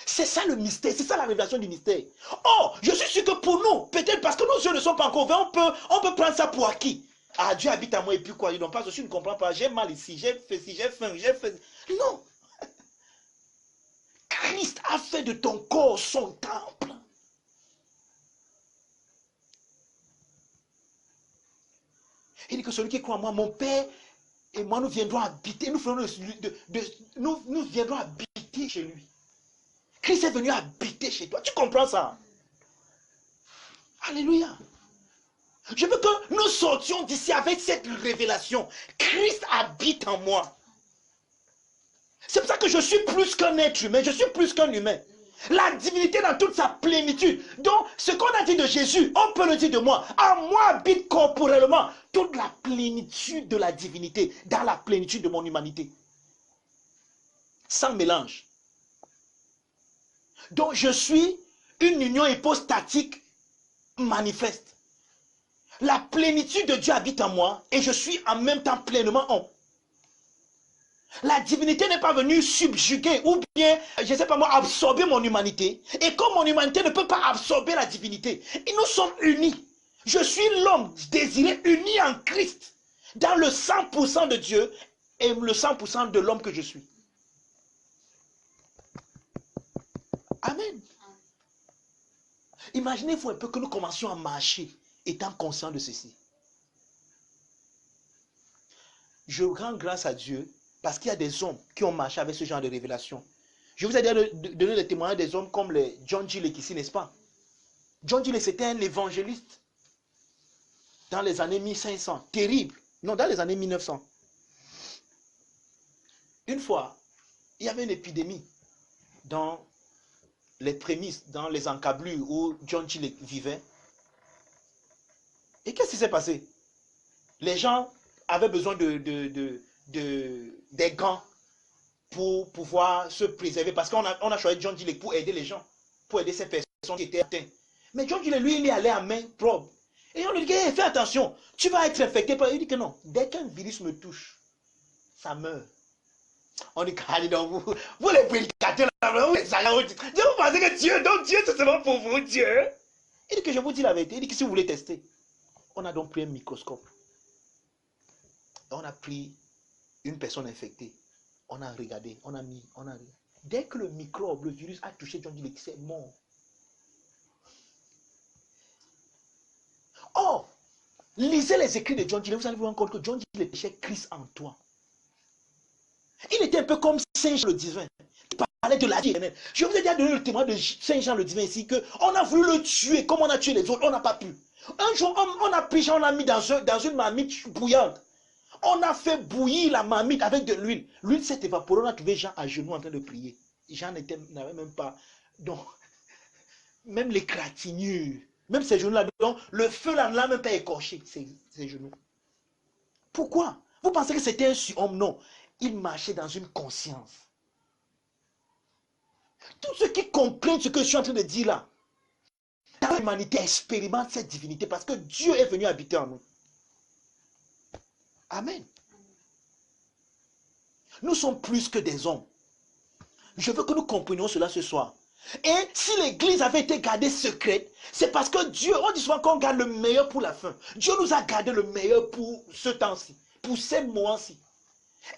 C'est ça le mystère, c'est ça la révélation du mystère. Oh, je suis sûr que pour nous, peut-être parce que nos yeux ne sont pas encore ouverts, on peut prendre ça pour acquis. Ah, Dieu habite à moi et puis quoi? Non, pas, je ne comprends pas. J'ai mal ici, j'ai fait ci, j'ai faim, j'ai fait... Non. Christ a fait de ton corps son temple. Il dit que celui qui croit en moi, mon Père et moi, nous viendrons habiter, nous viendrons habiter chez lui. Christ est venu habiter chez toi. Tu comprends ça? Alléluia. Je veux que nous sortions d'ici avec cette révélation. Christ habite en moi. C'est pour ça que je suis plus qu'un être humain. Je suis plus qu'un humain. La divinité dans toute sa plénitude. Donc, ce qu'on a dit de Jésus, on peut le dire de moi. En moi habite corporellement toute la plénitude de la divinité, dans la plénitude de mon humanité. Sans mélange. Donc, je suis une union hypostatique manifeste. La plénitude de Dieu habite en moi et je suis en même temps pleinement homme. La divinité n'est pas venue subjuguer ou bien, je ne sais pas moi, absorber mon humanité. Et comme mon humanité ne peut pas absorber la divinité, et nous sommes unis. Je suis l'homme désiré, uni en Christ, dans le 100% de Dieu et le 100% de l'homme que je suis. Amen. Imaginez-vous un peu que nous commencions à marcher étant conscients de ceci. Je rends grâce à Dieu parce qu'il y a des hommes qui ont marché avec ce genre de révélation. Je vous ai donné des témoignages des hommes comme les John G. Lake ici, n'est-ce pas? John G. Lake, c'était un évangéliste dans les années 1500. Terrible. Non, dans les années 1900. Une fois, il y avait une épidémie dans les prémices, dans les encablures où John G. Lake vivait. Et qu'est-ce qui s'est passé? Les gens avaient besoin des gants pour pouvoir se préserver. Parce qu'on a choisi John G. Lake pour aider les gens, pour aider ces personnes qui étaient atteintes. Mais John G. Lake, lui, il est allé à main propre. Et on lui dit, hey, fais attention, tu vas être infecté. Il dit que non, dès qu'un virus me touche, ça meurt. On dit, vous les prédicateurs, vous les allants, vous pensez que Dieu, donc Dieu, c'est seulement pour vous, Dieu. Il dit que je vous dis la vérité. Il dit que si vous voulez tester, on a donc pris un microscope. On a pris une personne infectée. On a regardé, on a mis. Dès que le microbe, le virus a touché John G. Lake, c'est mort. Or, lisez les écrits de John G. Lake, vous allez vous rendre compte que John G. Lake cherchait Christ en toi. Il était un peu comme Saint Jean le Divin. Il parlait de la vie éternelle. Je vous ai déjà donné le témoin de Saint Jean le Divin ici, qu'on a voulu le tuer comme on a tué les autres, on n'a pas pu. Un jour, on a pris Jean, on l'a mis dans une marmite bouillante. On a fait bouillir la marmite avec de l'huile. L'huile s'est évaporée, on a trouvé Jean à genoux en train de prier. Jean n'avait même pas... Donc, même l'égratignure, même ces genoux-là, le feu là ne l'a même pas écorché, ces genoux. Pourquoi? Vous pensez que c'était un surhomme? Non. Il marchait dans une conscience. Tous ceux qui comprennent ce que je suis en train de dire là, dans l'humanité expérimente cette divinité parce que Dieu est venu habiter en nous. Amen. Nous sommes plus que des hommes. Je veux que nous comprenions cela ce soir. Et si l'église avait été gardée secrète, c'est parce que Dieu, on dit souvent qu'on garde le meilleur pour la fin. Dieu nous a gardé le meilleur pour ce temps-ci, pour ces moments-ci.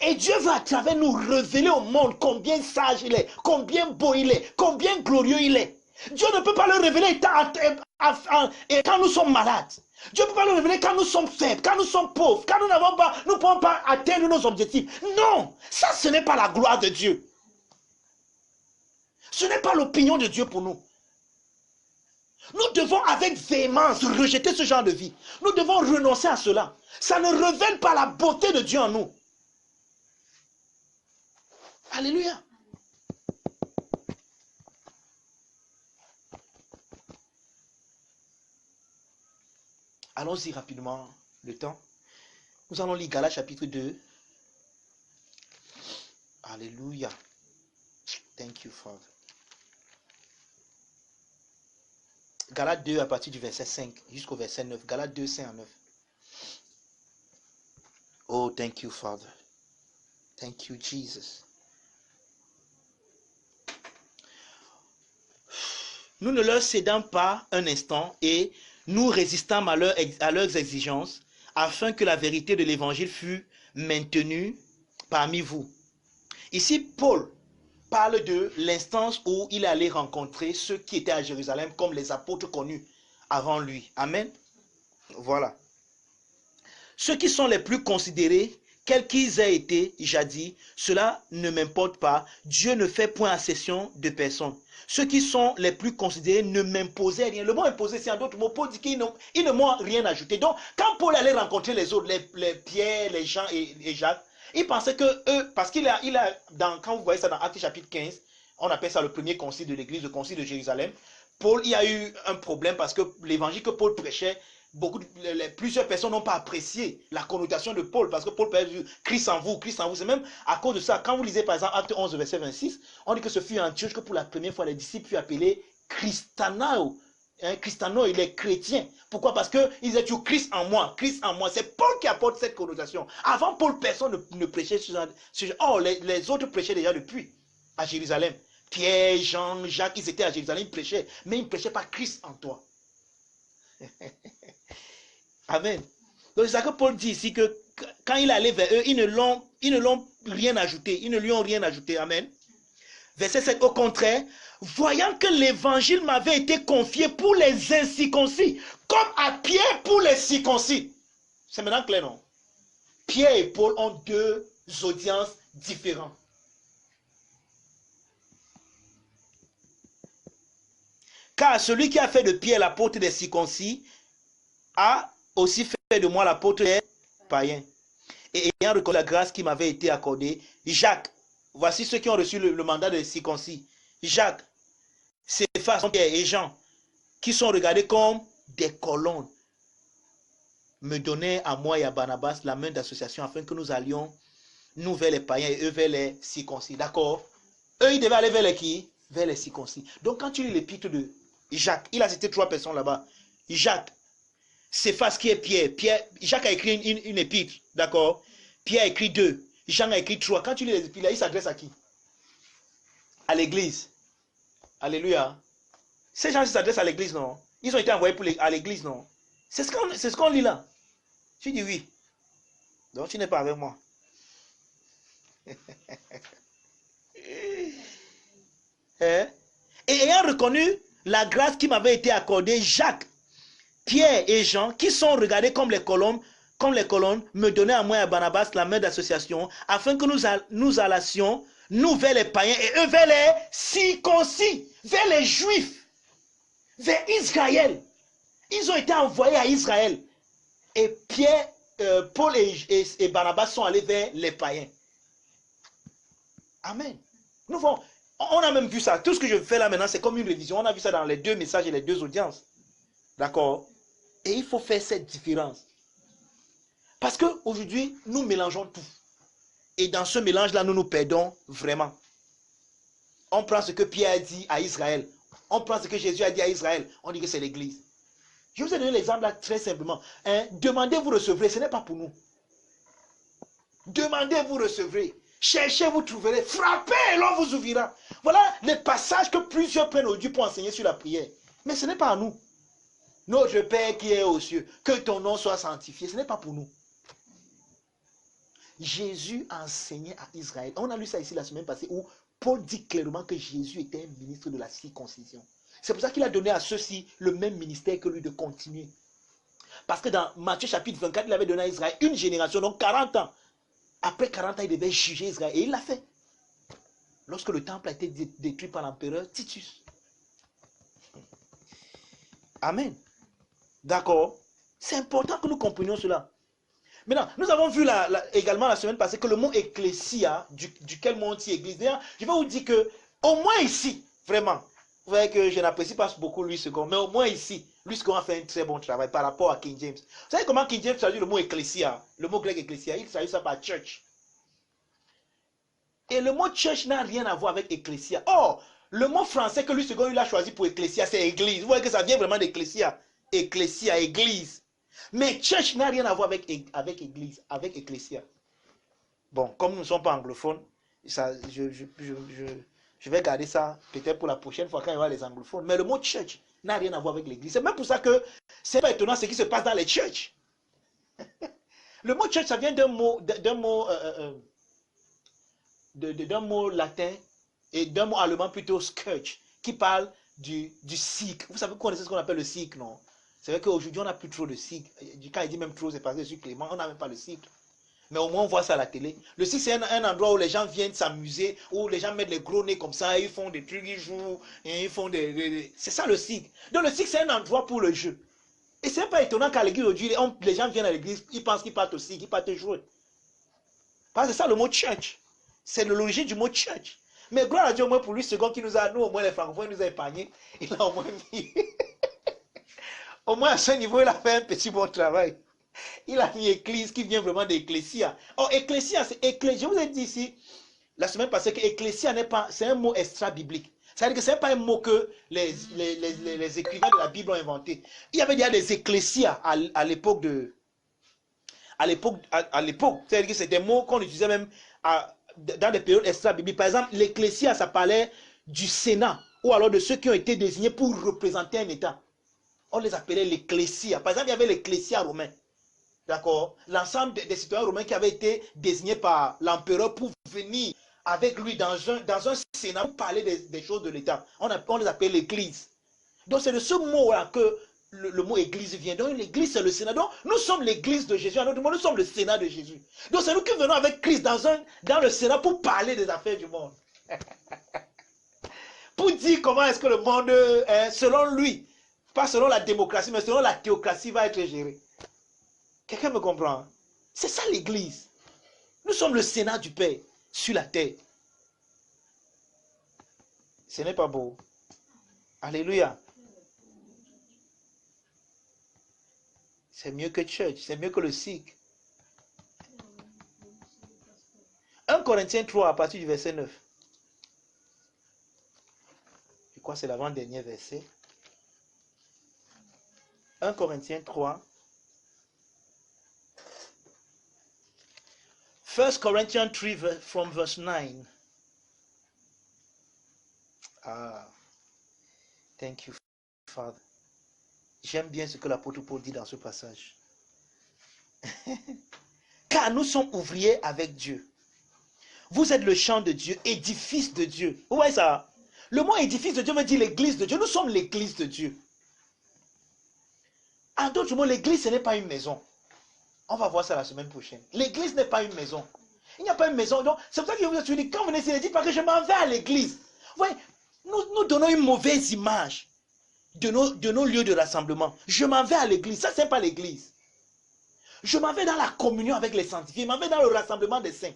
Et Dieu veut à travers nous révéler au monde combien sage il est, combien beau il est, combien glorieux il est. Dieu ne peut pas le révéler quand nous sommes malades. Dieu ne peut pas le révéler quand nous sommes faibles, quand nous sommes pauvres, quand nous ne pouvons pas atteindre nos objectifs. Non, ça ce n'est pas la gloire de Dieu. Ce n'est pas l'opinion de Dieu pour nous. Nous devons avec véhémence rejeter ce genre de vie. Nous devons renoncer à cela. Ça ne révèle pas la beauté de Dieu en nous. Alléluia. Allons-y rapidement, le temps. Nous allons lire Galates chapitre 2. Alléluia. Thank you, Father. Galates 2 à partir du verset 5 jusqu'au verset 9. Galates 2, 5 à 9. Oh, thank you, Father. Thank you, Jesus. Nous ne leur cédons pas un instant et nous résistons à leurs exigences afin que la vérité de l'évangile fût maintenue parmi vous. Ici, Paul parle de l'instance où il allait rencontrer ceux qui étaient à Jérusalem comme les apôtres connus avant lui. Amen. Voilà. Ceux qui sont les plus considérés, quels qu'ils aient été jadis, cela ne m'importe pas. Dieu ne fait point accession de personne. Ceux qui sont les plus considérés ne m'imposaient rien. Le mot imposer, c'est en d'autres mots. Paul dit qu'ils ne m'ont rien ajouté. Donc, quand Paul allait rencontrer les autres, les Pierre, les Jean et Jacques, il pensait que eux, parce quand vous voyez ça dans Actes chapitre 15, on appelle ça le premier concile de l'église, le concile de Jérusalem. Paul, il y a eu un problème parce que l'évangile que Paul prêchait, plusieurs personnes n'ont pas apprécié la connotation de Paul, parce que Paul parlait du Christ en vous, Christ en vous. C'est même à cause de ça, quand vous lisez par exemple Acte 11, verset 26, on dit que ce fut en Antioche que pour la première fois les disciples furent appelés Christanao. Christano, il est chrétien. Pourquoi? Parce qu'ils disaient toujours Christ en moi, Christ en moi. C'est Paul qui apporte cette connotation. Avant Paul, personne ne prêchait ce genre. Oh, les autres prêchaient déjà depuis à Jérusalem. Pierre, Jean, Jacques, ils étaient à Jérusalem, ils prêchaient, mais ils ne prêchaient pas Christ en toi. Amen. Donc c'est ça que Paul dit ici, que quand il allait vers eux, ils ne l'ont rien ajouté, ils ne lui ont rien ajouté. Amen. Verset 7, au contraire, voyant que l'évangile m'avait été confié pour les incirconcis, comme à Pierre pour les circoncis. C'est maintenant clair, non? Pierre et Paul ont deux audiences différentes. Car celui qui a fait de Pierre l'apôtre des circoncis a aussi fait de moi l'apôtre des païens. Et ayant reconnu la grâce qui m'avait été accordée, Jacques, voici ceux qui ont reçu le mandat des circoncis. Jacques, Céphas, Pierre et Jean, qui sont regardés comme des colonnes, me donnaient à moi et à Barnabas la main d'association afin que nous allions, nous vers les païens et eux vers les circoncis. D'accord? Eux, ils devaient aller vers les qui? Vers les circoncis. Donc, quand tu lis l'épître de Jacques, il a cité 3 personnes là-bas. Jacques, Céphas qui est Pierre. Jacques a écrit une épître. D'accord? Pierre a écrit 2. Jean a écrit 3. Quand tu lis les épîtres, il s'adresse à qui? À l'église. Alléluia. Ces gens s'adressent à l'église, non? Ils ont été envoyés à l'église, non? C'est ce qu'on lit là. Tu dis oui. Donc tu n'es pas avec moi. Et ayant reconnu la grâce qui m'avait été accordée, Jacques, Pierre et Jean, qui sont regardés comme les colonnes, me donnaient à moi et à Barnabas la main d'association, afin que nous allassions, nous vers les païens et eux vers les circoncis, vers les juifs, vers Israël. Ils ont été envoyés à Israël. Et Pierre, Paul et Barnabas sont allés vers les païens. Amen. On a même vu ça. Tout ce que je fais là maintenant, c'est comme une révision. On a vu ça dans les 2 messages et les 2 audiences. D'accord? Et il faut faire cette différence. Parce qu'aujourd'hui, nous mélangeons tout. Et dans ce mélange-là, nous nous perdons vraiment. On prend ce que Pierre a dit à Israël. On prend ce que Jésus a dit à Israël. On dit que c'est l'église. Je vous ai donné l'exemple là très simplement. Demandez, vous recevrez. Ce n'est pas pour nous. Demandez, vous recevrez. Cherchez, vous trouverez. Frappez, et l'on vous ouvrira. Voilà les passages que plusieurs prennent aujourd'hui pour enseigner sur la prière. Mais ce n'est pas à nous. Notre Père qui est aux cieux, que ton nom soit sanctifié. Ce n'est pas pour nous. Jésus a enseigné à Israël. On a lu ça ici la semaine passée où Paul dit clairement que Jésus était un ministre de la circoncision. C'est pour ça qu'il a donné à ceux-ci le même ministère que lui de continuer. Parce que dans Matthieu chapitre 24, il avait donné à Israël une génération, donc 40 ans. Après 40 ans, il devait juger Israël. Et il l'a fait. Lorsque le temple a été détruit par l'empereur Titus. Amen. D'accord. C'est important que nous comprenions cela. Maintenant, nous avons vu également la semaine passée que le mot ecclésia, duquel mot dit église, d'ailleurs, je vais vous dire que, au moins ici, vraiment, vous voyez que je n'apprécie pas beaucoup Louis II, mais au moins ici, Louis II a fait un très bon travail par rapport à King James. Vous savez comment King James traduit le mot ecclésia, le mot grec ecclésia, il traduit ça par church. Et le mot church n'a rien à voir avec ecclésia. Or, le mot français que Louis II il a choisi pour ecclésia, c'est église. Vous voyez que ça vient vraiment d'ecclésia. Ecclésia, église. Mais church n'a rien à voir avec église, avec ecclésia. Bon, comme nous ne sommes pas anglophones, ça, je vais garder ça peut-être pour la prochaine fois quand il y aura les anglophones. Mais le mot church n'a rien à voir avec l'église. C'est même pour ça que c'est pas étonnant ce qui se passe dans les churches. Le mot church, ça vient d'un mot latin et d'un mot allemand plutôt Skirch, qui parle du cycle. Vous savez, vous connaissez ce qu'on appelle le cycle, non? C'est vrai qu'aujourd'hui, on n'a plus trop de cycle. Quand il dit même trop, c'est parce que je suis Clément, on n'a même pas le cycle. Mais au moins, on voit ça à la télé. Le cycle, c'est un endroit où les gens viennent s'amuser, où les gens mettent les gros nez comme ça, ils font des trucs, ils jouent, et ils font c'est ça le cycle. Donc le cycle, c'est un endroit pour le jeu. Et c'est pas étonnant qu'à l'église aujourd'hui, les gens viennent à l'église, ils pensent qu'ils partent au cycle, ils partent jouer. Parce que c'est ça le mot church. C'est l'origine du mot church. Mais gloire à Dieu, au moins pour lui, second qui nous a, nous, au moins les francophones, nous a épargnés. Il a au moins mis. Au moins à ce niveau, il a fait un petit bon travail. Il a mis église qui vient vraiment d'ecclésia. Oh, ecclésia, c'est ecclésia. Je vous ai dit ici, la semaine passée, que ecclésia n'est pas, c'est un mot extra-biblique. C'est-à-dire que ce n'est pas un mot que les écrivains de la Bible ont inventé. Il y avait déjà des ecclésias à l'époque de. À l'époque, c'est-à-dire que c'est des mots qu'on utilisait même dans des périodes extra-bibliques. Par exemple, l'ecclésia, ça parlait du Sénat, ou alors de ceux qui ont été désignés pour représenter un État. On les appelait l'ecclésia. Par exemple, il y avait l'ecclésia romain. D'accord? L'ensemble des citoyens romains qui avaient été désignés par l'empereur pour venir avec lui dans un sénat pour parler des choses de l'État. On les appelait l'église. Donc c'est de ce mot-là que le mot église vient. Donc l'église, c'est le sénat. Donc nous sommes l'église de Jésus. En d'autres mots, nous sommes le sénat de Jésus. Donc c'est nous qui venons avec Christ dans le sénat pour parler des affaires du monde. Pour dire comment est-ce que le monde, selon lui, pas selon la démocratie, mais selon la théocratie, va être géré. Quelqu'un me comprend? C'est ça l'église. Nous sommes le sénat du Père sur la terre. Ce n'est pas beau. Alléluia. C'est mieux que church, c'est mieux que le cycle. 1 Corinthiens 3 à partir du verset 9. Je crois que c'est l'avant-dernier verset. 1 Corinthiens 3. 1 Corinthians 3 from verse 9. Ah, thank you, Father. J'aime bien ce que l'apôtre Paul dit dans ce passage. Car nous sommes ouvriers avec Dieu. Vous êtes le champ de Dieu, édifice de Dieu. Vous voyez ça? Le mot édifice de Dieu veut dire l'église de Dieu. Nous sommes l'église de Dieu. En d'autres mots, l'église, ce n'est pas une maison. On va voir ça la semaine prochaine. L'église n'est pas une maison. Il n'y a pas une maison. Donc, c'est pour ça que je vous ai dit, quand vous venez ici, ne dites pas que je m'en vais à l'église. Vous voyez, nous donnons une mauvaise image de nos lieux de rassemblement. Je m'en vais à l'église. Ça, ce n'est pas l'église. Je m'en vais dans la communion avec les sanctifiés. Je m'en vais dans le rassemblement des saints.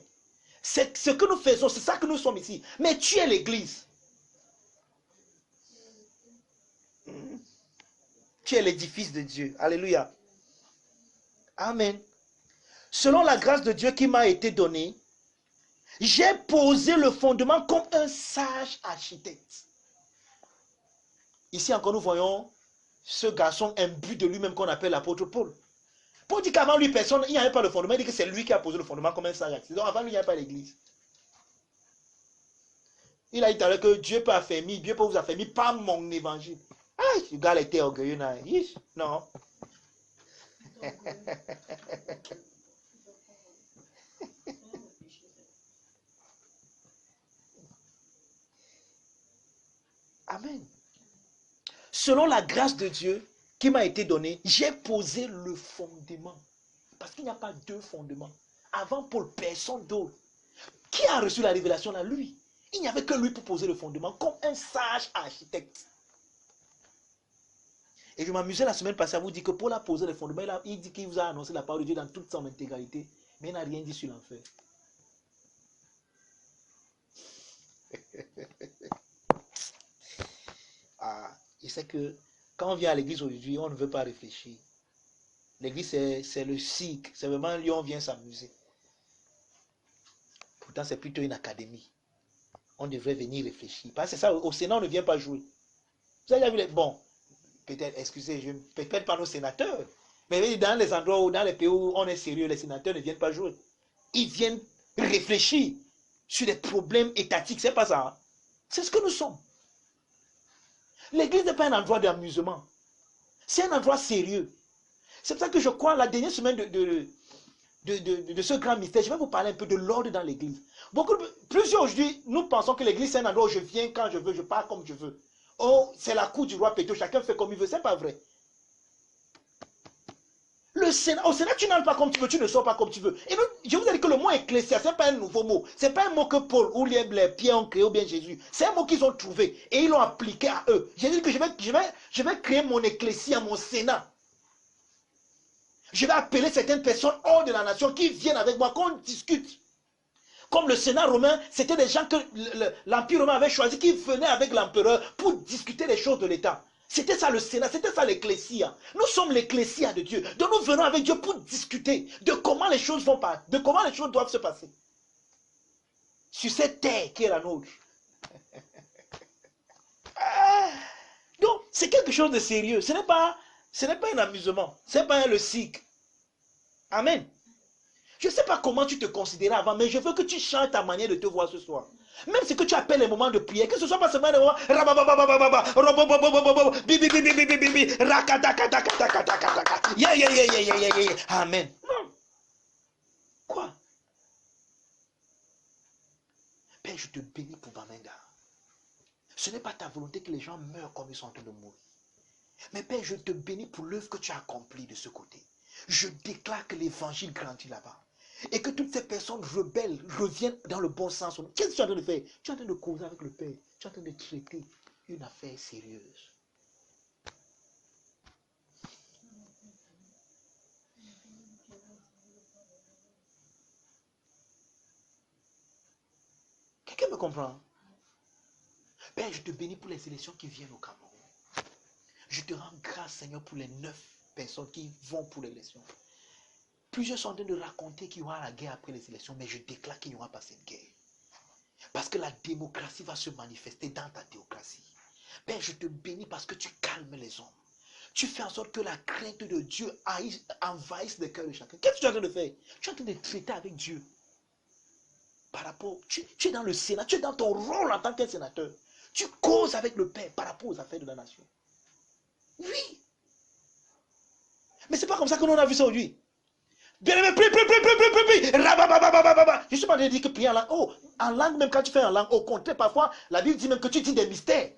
C'est ce que nous faisons. C'est ça que nous sommes ici. Mais tu es l'église. Tu es l'édifice de Dieu. Alléluia. Amen. Selon la grâce de Dieu qui m'a été donnée, j'ai posé le fondement comme un sage architecte. Ici encore, nous voyons ce garçon imbu de lui-même qu'on appelle l'apôtre Paul. Paul dit qu'avant lui, personne, il n'y avait pas de fondement. Il dit que c'est lui qui a posé le fondement comme un sage accident. Donc avant lui, il n'y avait pas l'église. Il a dit tout à l'heure que Dieu peut affermir, Dieu peut vous affermir par mon évangile. Ah, ce gars était orgueilleux. Non. Amen. Selon la grâce de Dieu qui m'a été donnée, j'ai posé le fondement. Parce qu'il n'y a pas deux fondements. Avant Paul, personne d'autre. Qui a reçu la révélation là? Lui. Il n'y avait que lui pour poser le fondement, comme un sage architecte. Et je m'amusais la semaine passée à vous dire que Paul a posé le fondement. Il dit qu'il vous a annoncé la parole de Dieu dans toute son intégralité. Mais il n'a rien dit sur l'enfer. Je sais que quand on vient à l'église aujourd'hui, on ne veut pas réfléchir. L'église, c'est le cirque. C'est vraiment là où on vient s'amuser. Pourtant, c'est plutôt une académie. On devrait venir réfléchir. Parce que c'est ça, au Sénat, on ne vient pas jouer. Vous avez vu les... Bon, peut-être, excusez, je ne peut-être pas nos sénateurs. Mais dans les endroits où, dans les pays où on est sérieux, les sénateurs ne viennent pas jouer. Ils viennent réfléchir sur des problèmes étatiques. C'est pas ça. Hein? C'est ce que nous sommes. L'église n'est pas un endroit d'amusement. C'est un endroit sérieux. C'est pour ça que je crois, la dernière semaine de ce grand mystère, je vais vous parler un peu de l'ordre dans l'église. Plusieurs aujourd'hui, nous pensons que l'église c'est un endroit où je viens quand je veux, je pars comme je veux. Oh, c'est la cour du roi Péto, chacun fait comme il veut. C'est pas vrai. Le Sénat, au Sénat, tu n'entres pas comme tu veux, tu ne sors pas comme tu veux. Et donc, je vous ai dit que le mot ecclésia, ce n'est pas un nouveau mot. Ce n'est pas un mot que Paul ou les Pierre ont créé ou bien Jésus. C'est un mot qu'ils ont trouvé et ils l'ont appliqué à eux. J'ai dit que je vais créer mon ecclésia, mon Sénat. Je vais appeler certaines personnes hors de la nation qui viennent avec moi, qu'on discute. Comme le Sénat romain, c'était des gens que l'Empire romain avait choisi, qui venaient avec l'empereur pour discuter les choses de l'État. C'était ça le Sénat, c'était ça l'ecclésia. Nous sommes l'ecclésia de Dieu. Donc nous venons avec Dieu pour discuter de comment les choses vont passer, de comment les choses doivent se passer. Sur cette terre qui est la nôtre. Donc c'est quelque chose de sérieux. Ce n'est pas un amusement. Ce n'est pas le cirque. Amen. Je ne sais pas comment tu te considérais avant, mais je veux que tu changes ta manière de te voir ce soir. Même ce que tu appelles les moments de prière, que ce soit pas seulement les moments Amen. Non. Quoi? Père, je te bénis pour Bamenda. Ce n'est pas ta volonté que les gens meurent comme ils sont en train de mourir. Mais Père, je te bénis pour l'œuvre que tu as accomplie de ce côté. Je déclare que l'évangile grandit là-bas. Et que toutes ces personnes rebelles reviennent dans le bon sens. Qu'est-ce que tu es en train de faire? Tu es en train de causer avec le Père. Tu es en train de traiter une affaire sérieuse. Quelqu'un me comprend? Père, je te bénis pour les élections qui viennent au Cameroun. Je te rends grâce, Seigneur, pour les 9 personnes qui vont pour l'élection. Plusieurs sont en train de raconter qu'il y aura la guerre après les élections, mais je déclare qu'il n'y aura pas cette guerre. Parce que la démocratie va se manifester dans ta théocratie. Père, je te bénis parce que tu calmes les hommes. Tu fais en sorte que la crainte de Dieu envahisse le cœur de chacun. Qu'est-ce que tu es en train de faire? Tu es en train de traiter avec Dieu. Par rapport, tu es dans le Sénat, tu es dans ton rôle en tant qu'un sénateur. Tu causes avec le Père par rapport aux affaires de la nation. Oui. Mais c'est pas comme ça que nous on a vu ça aujourd'hui. Bien aimé, prie. Je suis pas en train de dire que prier en langue. Oh, en langue, même quand tu fais en langue, au contraire, parfois, la Bible dit même que tu dis des mystères.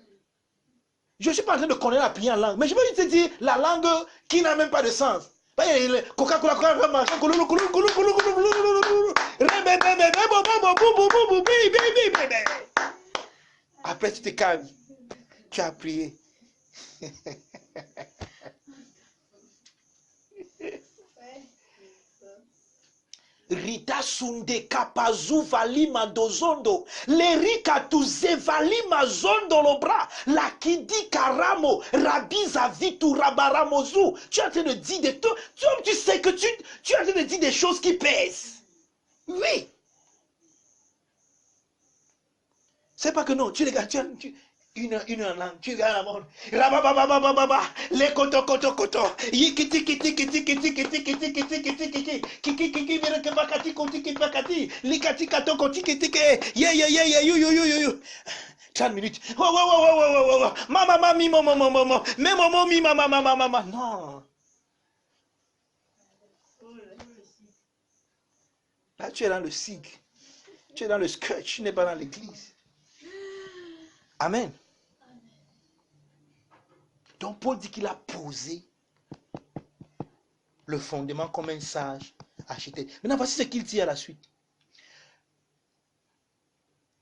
Je ne suis pas en train de connaître la prière en langue, mais je veux te dire la langue qui n'a même pas de sens. Coca-Cola, après tu te calmes. Tu as prié. Rita sunde kapazu valima dozondo. Lerika tuze valima zondo lobra. La kidi karamo. Rabiza vitu rabaramozu. Tu es en train de dire des trucs. Tu sais que tu es en train de dire des choses qui pèsent. Oui. C'est pas que non. Tu regardes. Une langue, tu regardes la monde. Rababababababa, les koto koto koto. Yikiti kiti kiti kiti kiti kiti kiti kiti kiti kiki kiki mire ke bakati koti kiti bakati. Likati kato koti kiti ke. Ye you. 30 minutes. Wow. Mama mami mama. Mais maman mi mama. Non. Là tu es dans le sig. Tu es dans le sketch, tu n'es pas dans l'église. Amen. Donc Paul dit qu'il a posé le fondement comme un sage architecte. Maintenant, voici ce qu'il dit à la suite.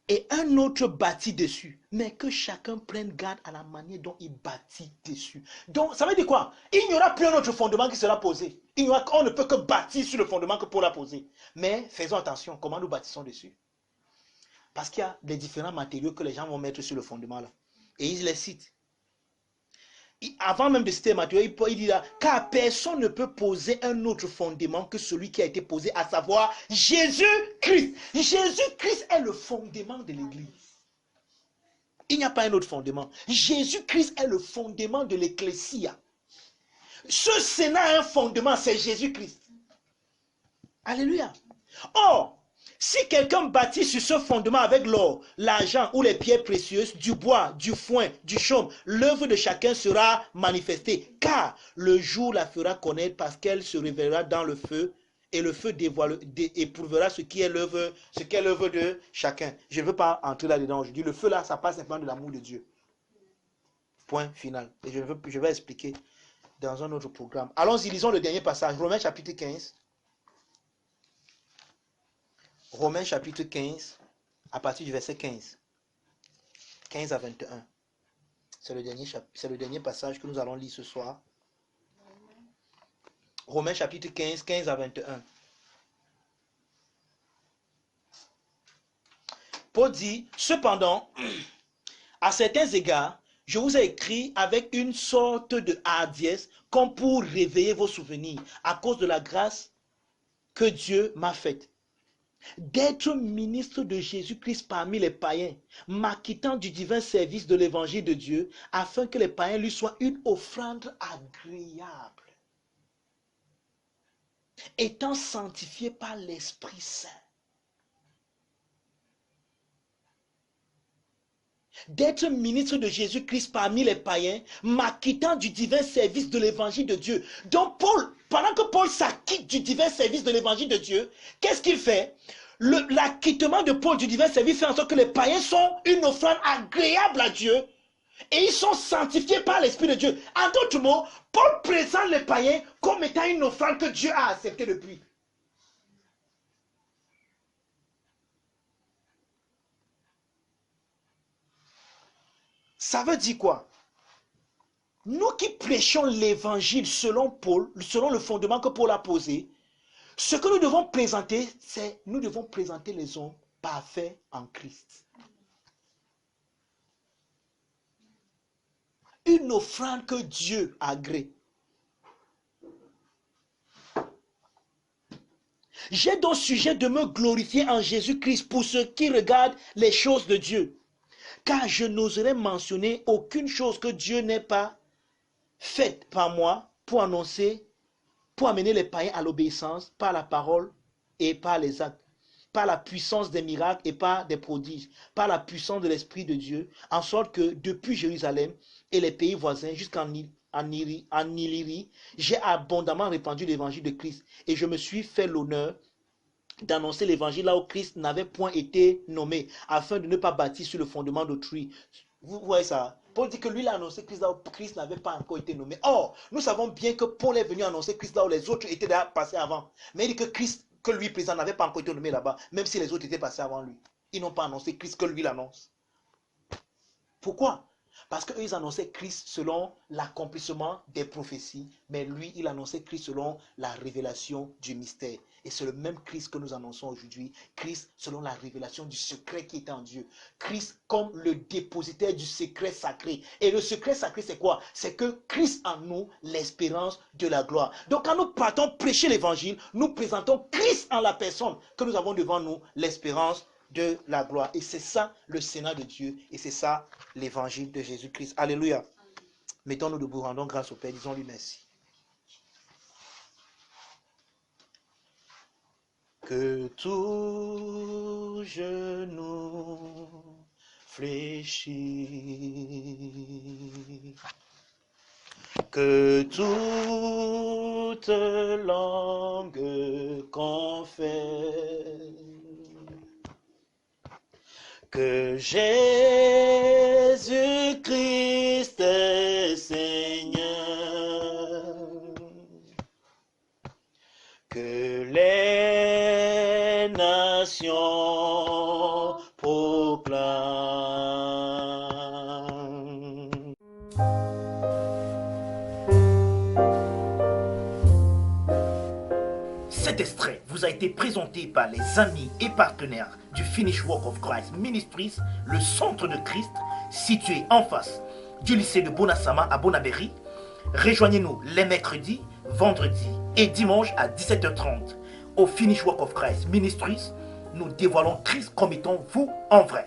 Et un autre bâtit dessus, mais que chacun prenne garde à la manière dont il bâtit dessus. Donc, ça veut dire quoi? Il n'y aura plus un autre fondement qui sera posé. On ne peut que bâtir sur le fondement que Paul a posé. Mais faisons attention, comment nous bâtissons dessus? Parce qu'il y a des différents matériaux que les gens vont mettre sur le fondement là. Et ils les citent. Avant même de citer Matthieu, il dit là, car personne ne peut poser un autre fondement que celui qui a été posé, à savoir Jésus-Christ. Jésus-Christ est le fondement de l'Église. Il n'y a pas un autre fondement. Jésus-Christ est le fondement de l'Ecclésia. Ce Sénat a un fondement, c'est Jésus-Christ. Alléluia. Or, si quelqu'un bâtit sur ce fondement avec l'or, l'argent ou les pierres précieuses, du bois, du foin, du chaume, l'œuvre de chacun sera manifestée, car le jour la fera connaître parce qu'elle se révélera dans le feu, et le feu éprouvera ce qu'est l'œuvre de chacun. Je ne veux pas entrer là-dedans. Je dis le feu là, ça passe simplement de l'amour de Dieu. Point final. Et je vais expliquer dans un autre programme. Allons-y, lisons le dernier passage, Romains chapitre 15. Romains chapitre 15, à partir du verset 15. 15 à 21. C'est le dernier passage que nous allons lire ce soir. Romains chapitre 15, 15 à 21. Paul dit, cependant, à certains égards, je vous ai écrit avec une sorte de hardiesse, comme pour réveiller vos souvenirs, à cause de la grâce que Dieu m'a faite, d'être ministre de Jésus-Christ parmi les païens, m'acquittant du divin service de l'évangile de Dieu, afin que les païens lui soient une offrande agréable, étant sanctifiés par l'Esprit Saint. D'être ministre de Jésus-Christ parmi les païens, m'acquittant du divin service de l'évangile de Dieu. Donc Paul, pendant que Paul s'acquitte du divin service de l'évangile de Dieu, qu'est-ce qu'il fait? L'acquittement de Paul du divin service fait en sorte que les païens sont une offrande agréable à Dieu et ils sont sanctifiés par l'Esprit de Dieu. En d'autres mots, Paul présente les païens comme étant une offrande que Dieu a acceptée depuis. Ça veut dire quoi? Nous qui prêchons l'évangile selon Paul, selon le fondement que Paul a posé, ce que nous devons présenter, c'est nous devons présenter les hommes parfaits en Christ. Une offrande que Dieu agrée. J'ai donc sujet de me glorifier en Jésus-Christ pour ceux qui regardent les choses de Dieu. Car je n'oserais mentionner aucune chose que Dieu n'ait pas faite par moi pour annoncer, pour amener les païens à l'obéissance par la parole et par les actes, par la puissance des miracles et par des prodiges, par la puissance de l'Esprit de Dieu, en sorte que depuis Jérusalem et les pays voisins jusqu'en Illyrie, j'ai abondamment répandu l'évangile de Christ et je me suis fait l'honneur d'annoncer l'évangile là où Christ n'avait point été nommé, afin de ne pas bâtir sur le fondement d'autrui. Vous voyez ça? Paul dit que lui, il a annoncé Christ là où Christ n'avait pas encore été nommé. Or, nous savons bien que Paul est venu annoncer Christ là où les autres étaient déjà passés avant. Mais il dit que Christ, que lui présent, n'avait pas encore été nommé là-bas, même si les autres étaient passés avant lui. Ils n'ont pas annoncé Christ que lui l'annonce. Pourquoi? Parce qu'eux, ils annonçaient Christ selon l'accomplissement des prophéties, mais lui, il annonçait Christ selon la révélation du mystère. Et c'est le même Christ que nous annonçons aujourd'hui. Christ selon la révélation du secret qui est en Dieu. Christ comme le dépositaire du secret sacré. Et le secret sacré, c'est quoi? C'est que Christ en nous, l'espérance de la gloire. Donc quand nous partons prêcher l'évangile, nous présentons Christ en la personne que nous avons devant nous, l'espérance de la gloire. Et c'est ça le Sénat de Dieu. Et c'est ça l'évangile de Jésus-Christ. Alléluia. Mettons-nous debout, rendons grâce au Père, disons-lui merci. Que tout genou fléchit, que toute langue confesse que Jésus-Christ est Seigneur, que les nations proclament. Cet extrait vous a été présenté par les amis et partenaires du Finish Work of Christ Ministries, le centre de Christ, situé en face du lycée de Bonasama à Bonabéry. Rejoignez-nous les mercredis, vendredis et dimanches à 17h30 au Finish Work of Christ Ministries. Nous dévoilons Christ comme étant vous en vrai.